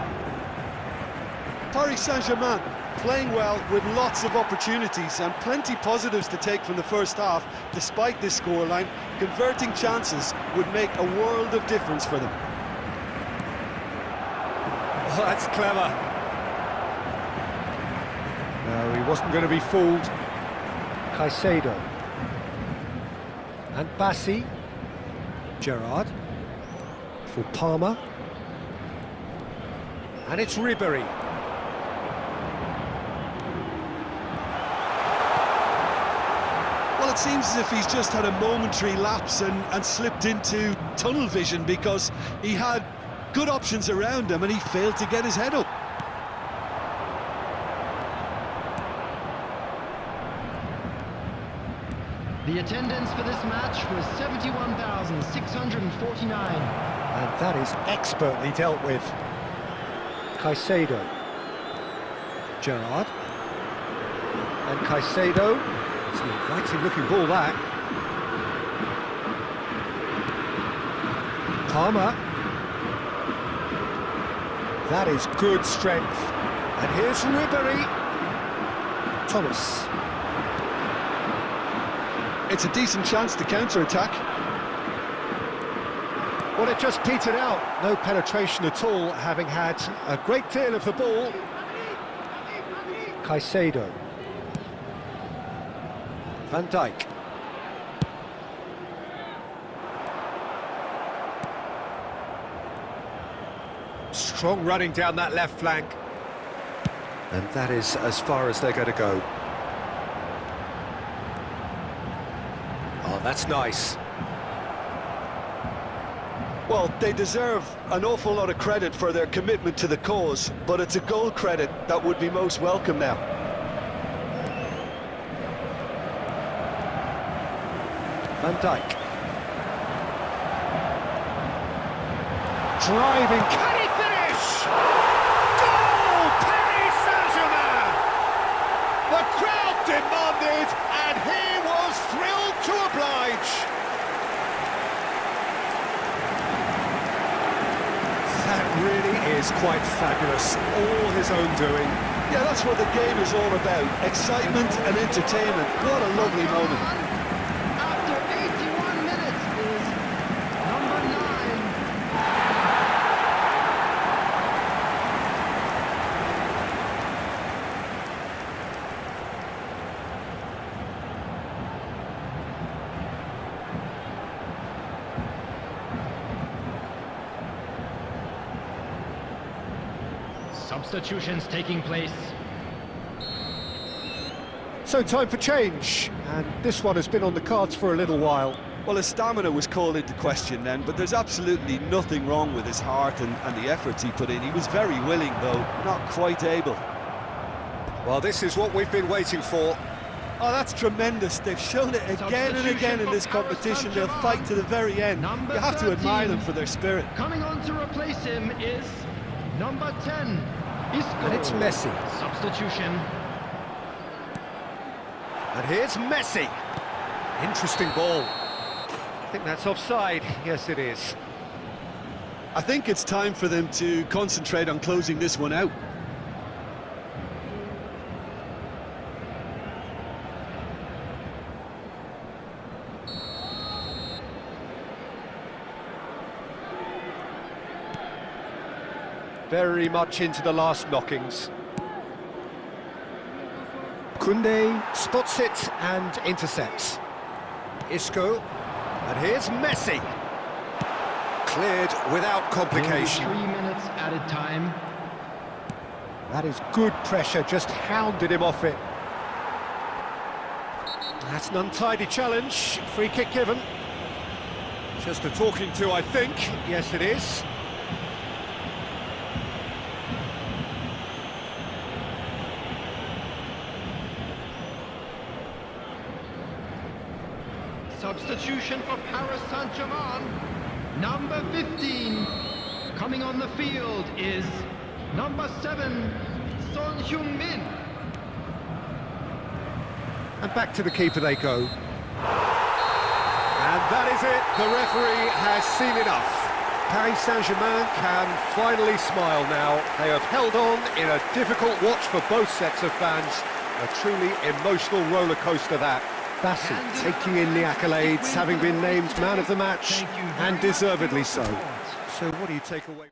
Paris Saint-Germain playing well with lots of opportunities and plenty positives to take from the first half. Despite this scoreline, converting chances would make a world of difference for them. Oh, that's clever. No, he wasn't going to be fooled. Caicedo. And Bassi. Gerrard. For Palmer. And it's Ribéry. Well, it seems as if he's just had a momentary lapse and slipped into tunnel vision, because he had good options around him and he failed to get his head up. The attendance for this match was 71,649. And that is expertly dealt with. Caicedo. Gerrard. And Caicedo. It's an inviting looking ball, that. Palmer. That is good strength. And here's Ribéry. Thomas. It's a decent chance to counter-attack. Well, it just petered out. No penetration at all, having had a great deal of the ball. Caicedo. Van Dijk. Strong running down that left flank. And that is as far as they're going to go. Oh, that's nice. Well, they deserve an awful lot of credit for their commitment to the cause, but it's a goal credit that would be most welcome now. Van Dijk. Driving, can he finish? Goal! Paris Saint-Germain! The crowd demanded, and he was thrilled to oblige. That really is quite fabulous, all his own doing. Yeah, that's what the game is all about. Excitement and entertainment. What a lovely moment. After 81 minutes is number 9. Substitutions taking place. So time for change, and this one has been on the cards for a little while. Well, his stamina was called into question then, but there's absolutely nothing wrong with his heart and the efforts he put in. He was very willing, though, not quite able. Well, this is what we've been waiting for. Oh, that's tremendous. They've shown it again and again in this competition. They'll fight to the very end. You have to admire them for their spirit. Coming on to replace him is number 10. And it's Messi. Substitution. And here's Messi. Interesting ball. I think that's offside. Yes, it is. I think it's time for them to concentrate on closing this one out. Very much into the last knockings. Koundé spots it and intercepts. Isco, and here's Messi. Cleared without complication. 3 minutes added time. That is good pressure, just hounded him off it. That's an untidy challenge, free kick given. Just a talking to, I think. Yes, it is. Substitution for Paris Saint-Germain. Number 15. Coming on the field is number 7, Son Heung-min. And back to the keeper they go. And that is it. The referee has seen enough. Paris Saint-Germain can finally smile now. They have held on in a difficult watch for both sets of fans. A truly emotional roller coaster that. Bassi taking in the accolades, having been named man of the match, and deservedly so. So what do you take away?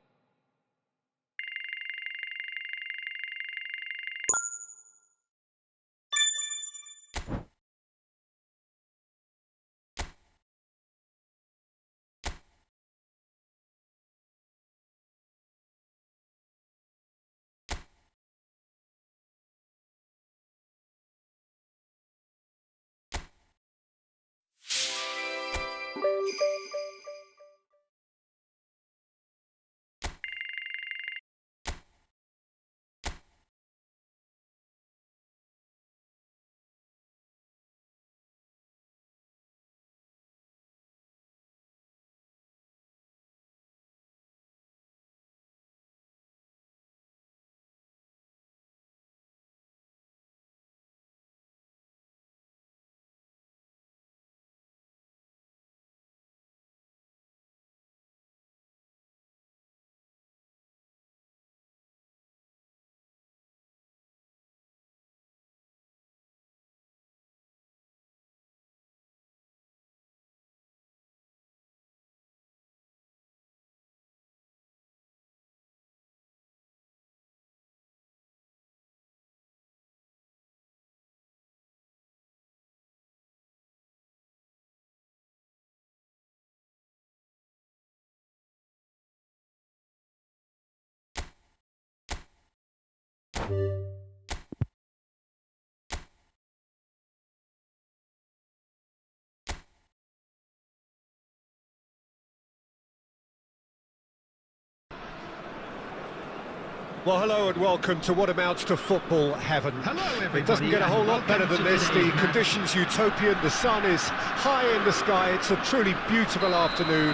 Well, hello and welcome to what amounts to football heaven. Hello, everybody. It doesn't get a whole lot better than this. The conditions utopian, the sun is high in the sky, it's a truly beautiful afternoon,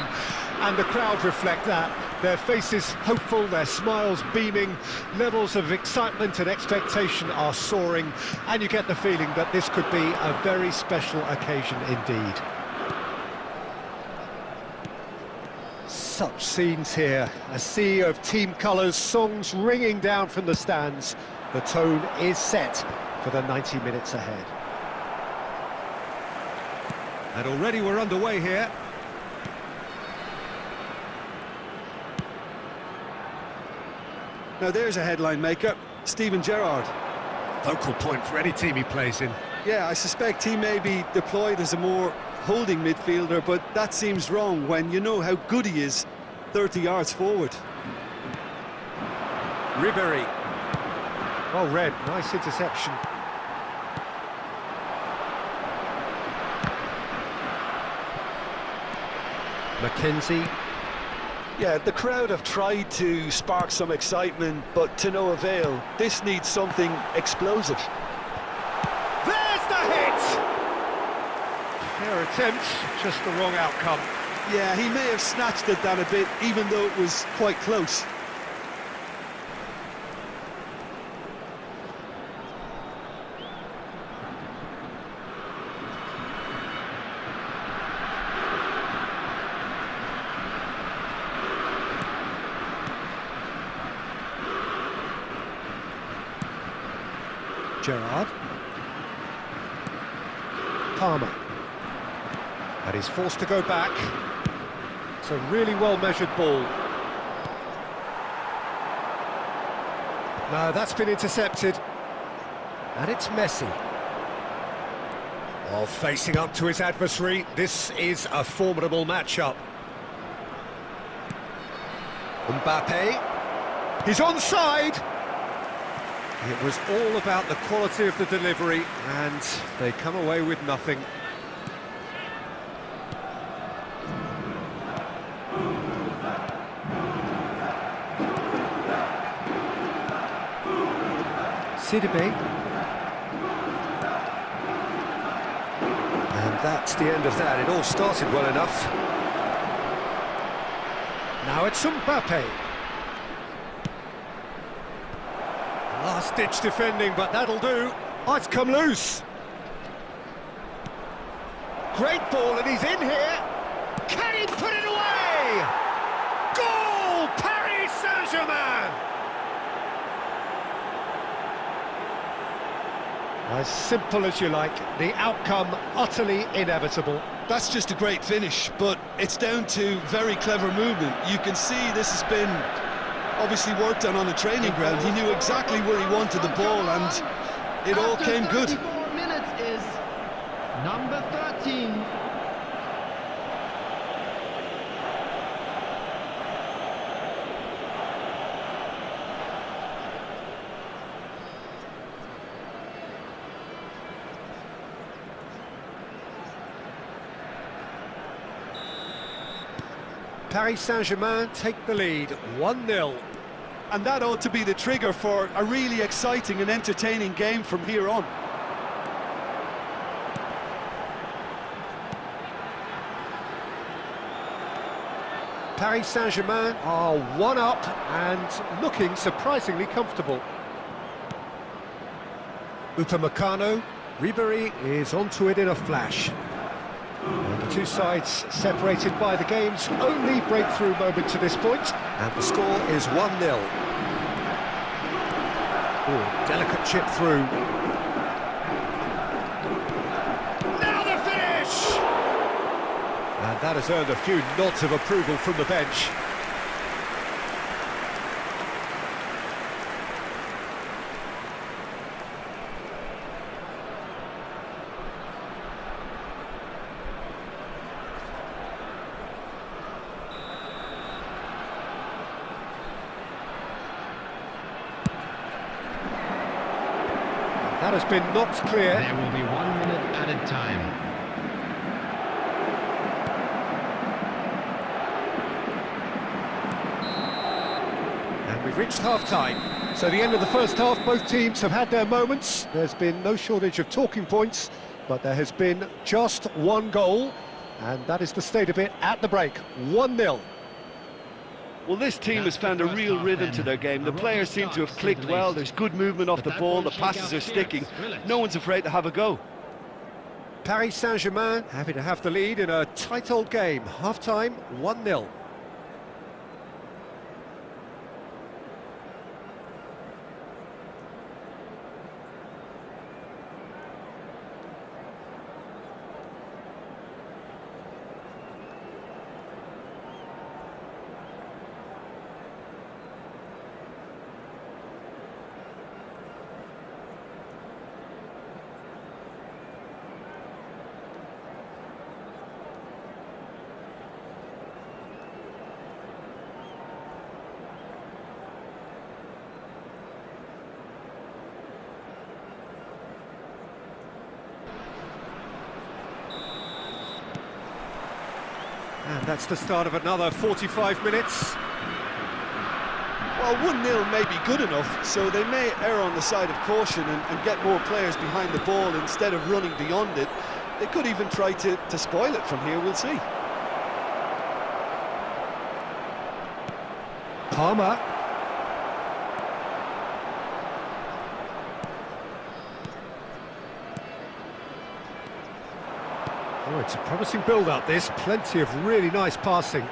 and the crowd reflect that. Their faces hopeful, their smiles beaming, levels of excitement and expectation are soaring, and you get the feeling that this could be a very special occasion indeed. Such scenes here, a sea of team colours, songs ringing down from the stands. The tone is set for the 90 minutes ahead. And already we're underway here. Now there's a headline maker, Steven Gerrard. Focal point for any team he plays in. Yeah, I suspect he may be deployed as a more holding midfielder, but that seems wrong when you know how good he is 30 yards forward. Ribéry. Well read, nice interception. Mackenzie. Yeah, the crowd have tried to spark some excitement, but to no avail. This needs something explosive. There's the hit! Fair attempt, just the wrong outcome. Yeah, he may have snatched at that a bit, even though it was quite close. Gerrard. Palmer. And he's forced to go back. It's a really well-measured ball. No, that's been intercepted. And it's Messi. Well, facing up to his adversary, this is a formidable matchup. Mbappe. He's onside. It was all about the quality of the delivery, and they come away with nothing. Sidibe. And that's the end of that. It all started well enough. Now it's Mbappe. Last-ditch defending, but that'll do. Oh, it's come loose. Great ball, and he's in here. Can he put it away? Goal! Paris Saint-Germain! As simple as you like, the outcome utterly inevitable. That's just a great finish, but it's down to very clever movement. You can see this has been obviously worked on the training ground. He knew exactly where he wanted the ball, and it all came good. 34 minutes is number 13. Paris Saint-Germain take the lead, 1-0. And that ought to be the trigger for a really exciting and entertaining game from here on. Paris Saint-Germain are one up and looking surprisingly comfortable. Upamecano, Ribéry is onto it in a flash. And the two sides separated by the game's only breakthrough moment to this point, and the score is 1-0. Oh, delicate chip through. Now the finish! And that has earned a few nods of approval from the bench. That has been knocked clear. There will be 1 minute added time. And we've reached half-time. So the end of the first half, both teams have had their moments. There's been no shortage of talking points, but there has been just one goal, and that is the state of it at the break. 1-0. Well, this team has found a real rhythm to their game. The players seem to have clicked well. There's good movement off the ball. The passes are sticking. No one's afraid to have a go. Paris Saint-Germain happy to have the lead in a tight old game. Half-time, 1-0. And that's the start of another 45 minutes. Well, 1-0 may be good enough, so they may err on the side of caution and get more players behind the ball instead of running beyond it. They could even try to spoil it from here, we'll see. Palmer. Oh, it's a promising build-up, this. Plenty of really nice passing.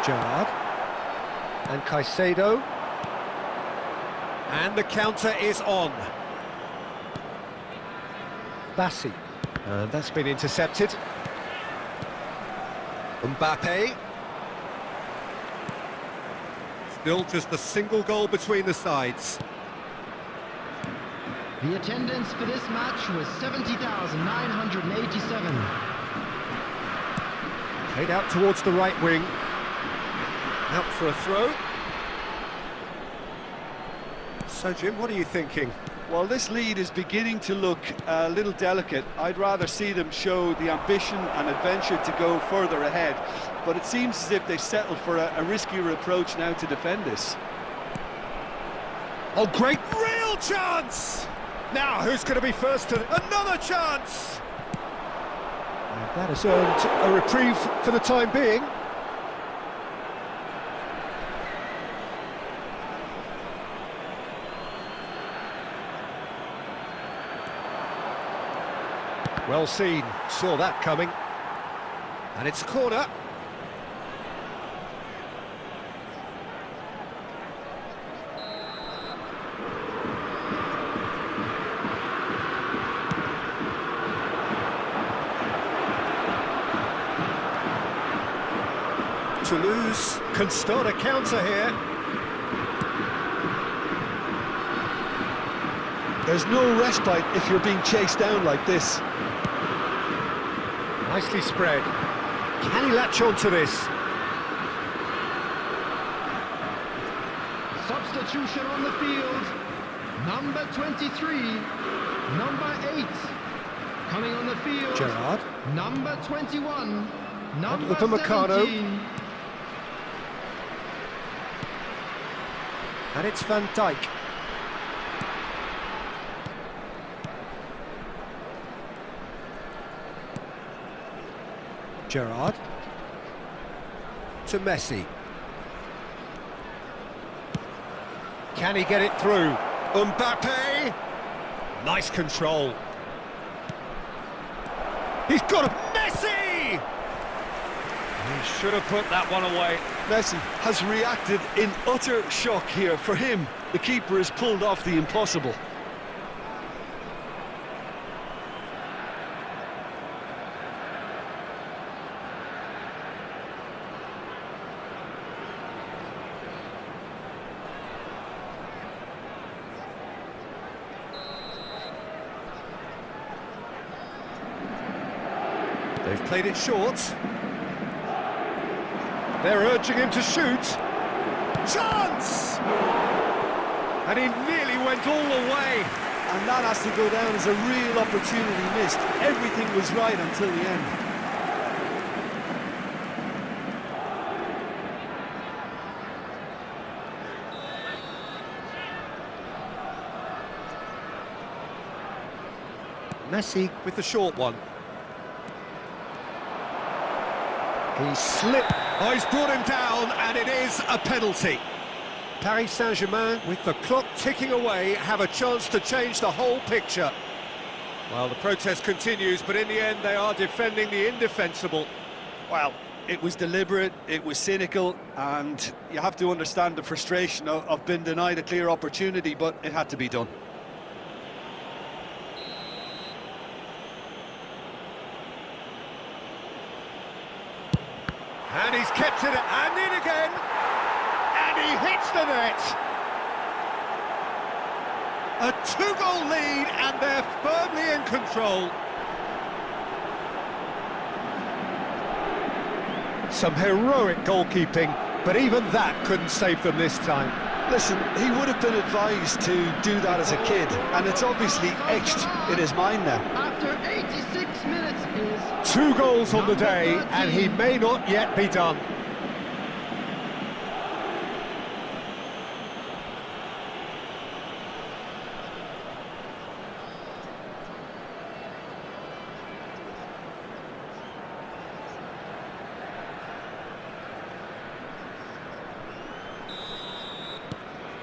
Gerrard. And Caicedo. And the counter is on. Bassi. And that's been intercepted. Mbappe. Still just a single goal between the sides. The attendance for this match was 70,987. Played out towards the right wing. Out for a throw. So, Jim, what are you thinking? Well, this lead is beginning to look a little delicate. I'd rather see them show the ambition and adventure to go further ahead. But it seems as if they settled for a riskier approach now to defend this. Oh, great real chance! Now, who's going to be first to another chance? And that has earned a reprieve for the time being. Well seen, saw that coming. And it's a corner. Toulouse can start a counter here. There's no respite if you're being chased down like this. Nicely spread. Can he latch on to this? Substitution on the field. Number 23. Number 8. Coming on the field. Gerrard. Number 21. Number Upamecano. 17. And it's Van Dijk. Gerrard. To Messi. Can he get it through? Mbappe! Nice control. He's got a Messi! He should have put that one away. Messi has reacted in utter shock here. For him, the keeper has pulled off the impossible. They've played it short. They're urging him to shoot. chance! And he nearly went all the way. And that has to go down as a real opportunity missed. Everything was right until the end. Messi with the short one. He slipped. Oh, he's brought him down, and it is a penalty. Paris Saint-Germain, with the clock ticking away, have a chance to change the whole picture. Well, the protest continues, but in the end, they are defending the indefensible. Well, it was deliberate, it was cynical, and you have to understand the frustration of being denied a clear opportunity, but it had to be done. And he's kept it, and in again, and he hits the net. A two-goal lead, and they're firmly in control. Some heroic goalkeeping, but even that couldn't save them this time. Listen, he would have been advised to do that as a kid, and it's obviously etched in his mind now. After 86 minutes is... 2 goals on the day, and he may not yet be done.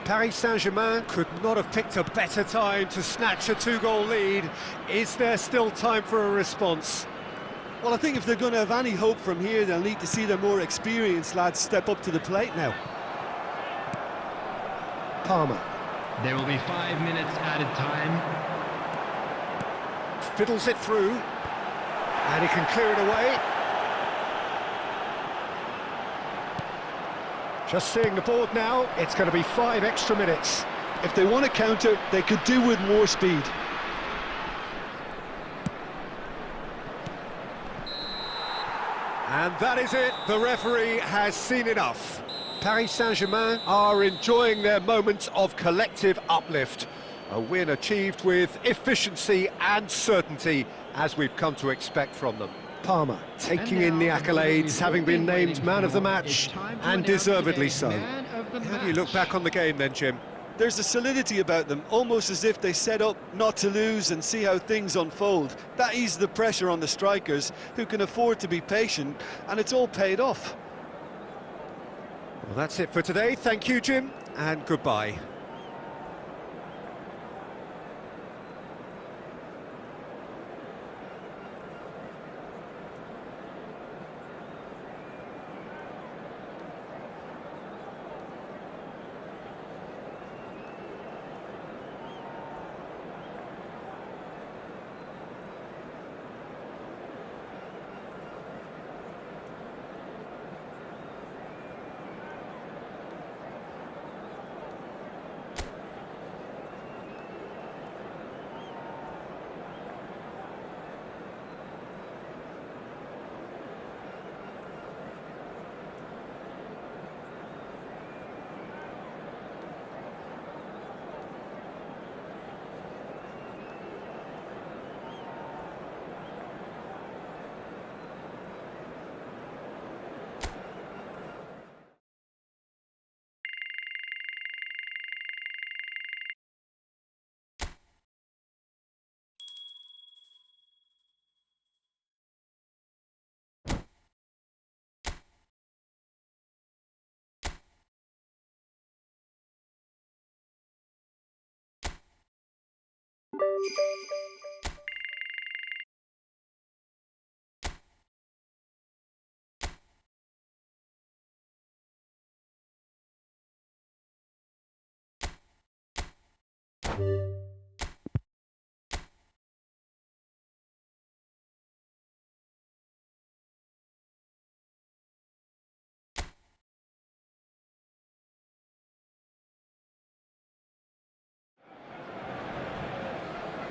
Paris Saint-Germain could not have picked a better time to snatch a 2-goal lead. Is there still time for a response? Well, I think if they're going to have any hope from here, they'll need to see their more experienced lads step up to the plate now. Palmer. There will be 5 minutes added time. Fiddles it through, and he can clear it away. Just seeing the board now, it's going to be 5 extra minutes. If they want to counter, they could do with more speed. And that is it, the referee has seen enough. Paris Saint-Germain are enjoying their moments of collective uplift. A win achieved with efficiency and certainty, as we've come to expect from them. Palmer taking in the accolades, having been named man of the match, and deservedly so. How do you look back on the game then, Jim? There's a solidity about them, almost as if they set up not to lose and see how things unfold. That eases the pressure on the strikers, who can afford to be patient, and it's all paid off. Well, that's it for today. Thank you, Jim, and goodbye.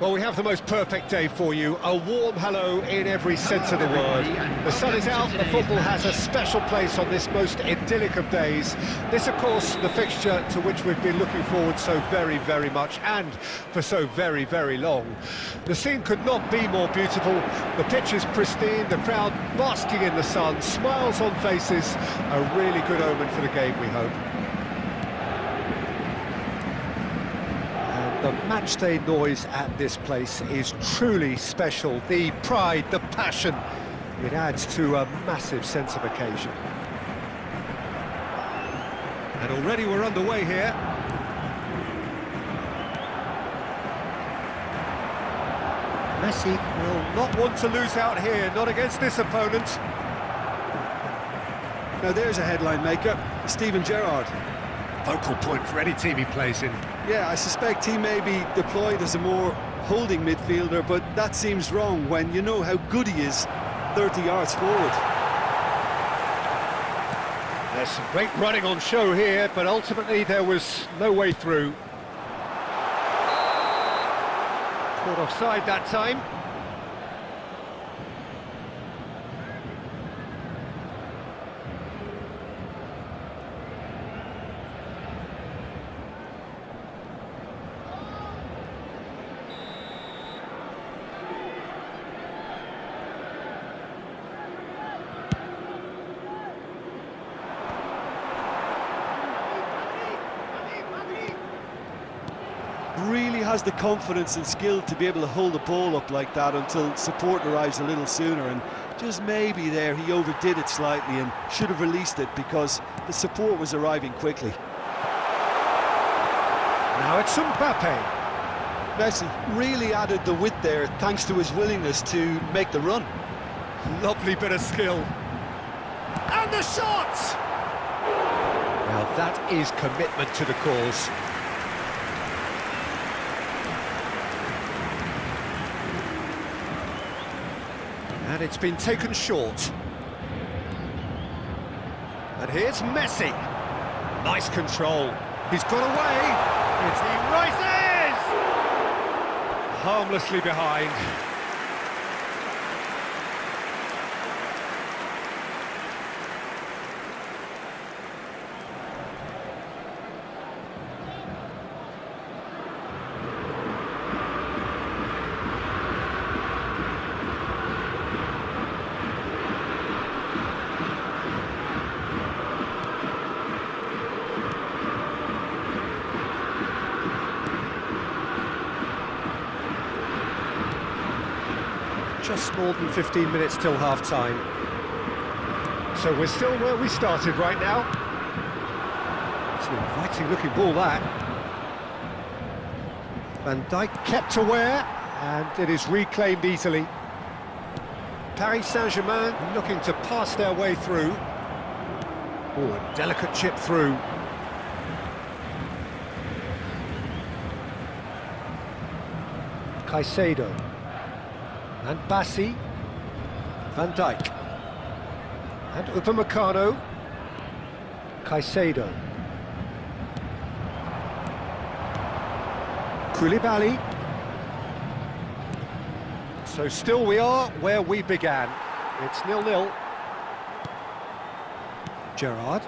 Well, we have the most perfect day for you. A warm hello in every sense of the word. The sun is out, the football has a special place on this most idyllic of days. This, of course, the fixture to which we've been looking forward so very, very much, and for so very, very long. The scene could not be more beautiful. The pitch is pristine, the crowd basking in the sun, smiles on faces. A really good omen for the game, we hope. The matchday noise at this place is truly special. The pride, the passion, it adds to a massive sense of occasion. And already we're underway here. Messi will not want to lose out here, not against this opponent. Now there's a headline maker, Steven Gerrard. Focal point for any team he plays in. Yeah, I suspect he may be deployed as a more holding midfielder, but that seems wrong when you know how good he is 30 yards forward. There's some great running on show here, but ultimately there was no way through. Caught offside that time. Really has the confidence and skill to be able to hold the ball up like that until support arrives a little sooner, and just maybe there he overdid it slightly and should have released it because the support was arriving quickly. Now it's Mbappe. Messi really added the width there thanks to his willingness to make the run. Lovely bit of skill. And the shot! Now that is commitment to the cause. And it's been taken short. And here's Messi. Nice control. He's got away. He rises! Harmlessly behind. Just more than 15 minutes till half-time. So we're still where we started right now. It's an inviting-looking ball, that. Van Dijk kept aware, and it is reclaimed easily. Paris Saint-Germain looking to pass their way through. Oh, a delicate chip through. Caicedo. And Bassi, Van Dijk, and Upamecano, Caicedo, Koulibaly. So still we are where we began. It's 0-0. Gerrard.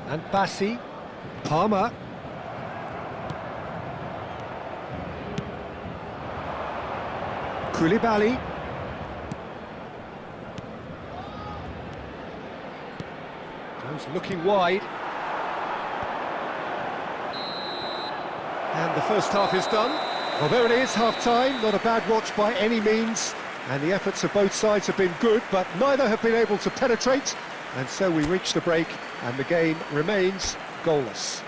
And Bassi, Palmer. Koulibaly. Goes looking wide. And the first half is done. Well, there it is, half-time. Not a bad watch by any means. And the efforts of both sides have been good, but neither have been able to penetrate. And so we reach the break, and the game remains goalless.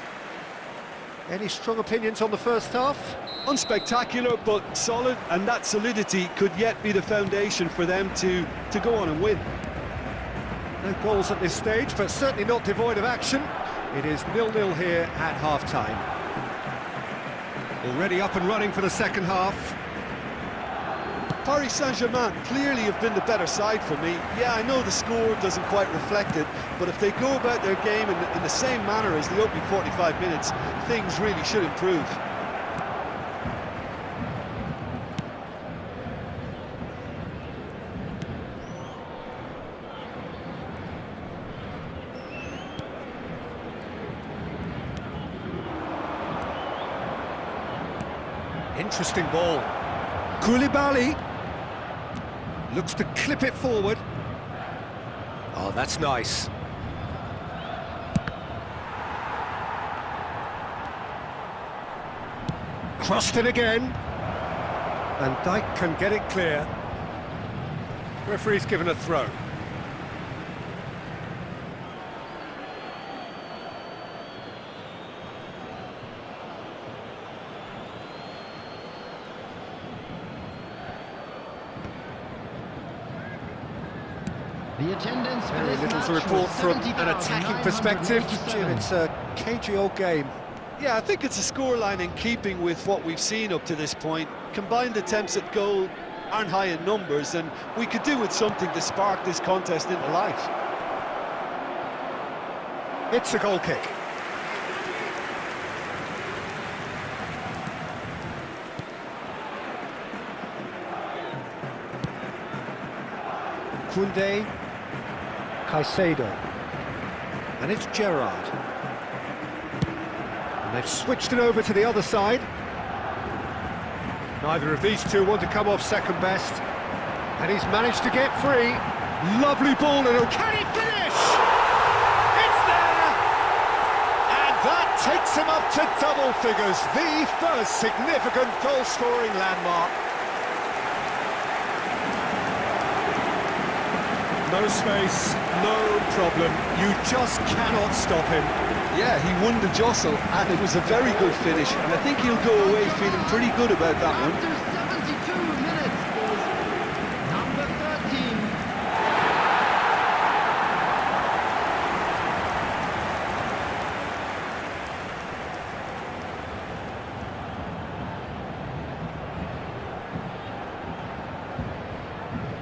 Any strong opinions on the first half? Unspectacular, but solid, and that solidity could yet be the foundation for them to go on and win. No goals at this stage, but certainly not devoid of action. It is 0-0 here at half-time. Already up and running for the second half. Paris Saint-Germain clearly have been the better side for me. Yeah, I know the score doesn't quite reflect it, but if they go about their game in the same manner as the opening 45 minutes, things really should improve. Interesting ball. Koulibaly looks to clip it forward. Oh, that's nice. Crossed it again. And Dijk can get it clear. Referee's given a throw. The attendance for Very this little to match report was from an attacking perspective. Jim, 70,987. it's a cagey old game. Yeah, I think it's a scoreline in keeping with what we've seen up to this point. Combined attempts at goal aren't high in numbers, and we could do with something to spark this contest into life. It's a goal kick. Koundé, Caicedo, and it's Gerrard. And they've switched it over to the other side. Neither of these two want to come off second best. And he's managed to get free. Lovely ball, and can he finish? It's there! And that takes him up to double figures, the first significant goal-scoring landmark. No space, no problem. You just cannot stop him. Yeah, he won the jostle, and it was a very good finish, and I think he'll go away feeling pretty good about that one. After 72 minutes is number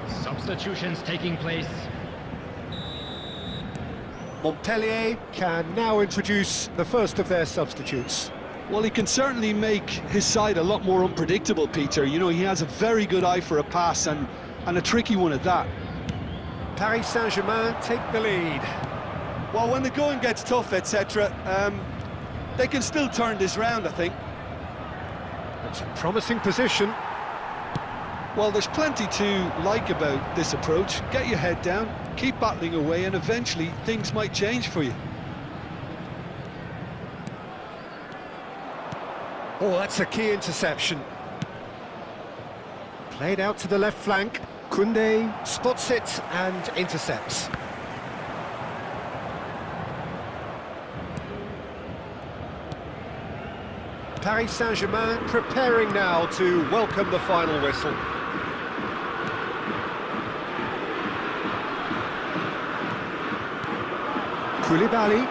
13. Substitutions taking place. Montpellier can now introduce the first of their substitutes. Well, he can certainly make his side a lot more unpredictable, Peter. You know, he has a very good eye for a pass, and a tricky one at that. Paris Saint-Germain take the lead. Well, when the going gets tough, etc., they can still turn this round, I think. That's a promising position. Well, there's plenty to like about this approach. Get your head down, keep battling away, and eventually things might change for you. Oh, that's a key interception. Played out to the left flank. Koundé spots it and intercepts. Paris Saint-Germain preparing now to welcome the final whistle. Koulibaly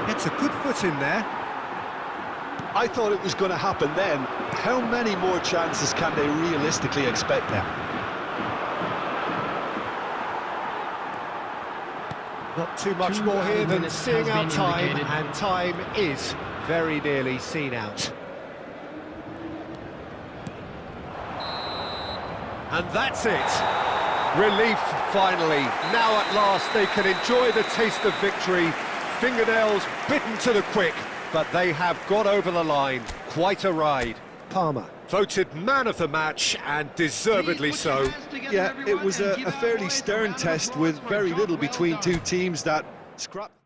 gets a good foot in there. I thought it was going to happen then. How many more chances can they realistically expect now? Not too much more here than seeing out time, and time is very nearly seen out. And that's it. Relief, finally. Now at last they can enjoy the taste of victory. Fingernails bitten to the quick, but they have got over the line. Quite a ride. Palmer, voted man of the match, and deservedly so. Yeah, it was a fairly stern test with very little between two teams that scrapped.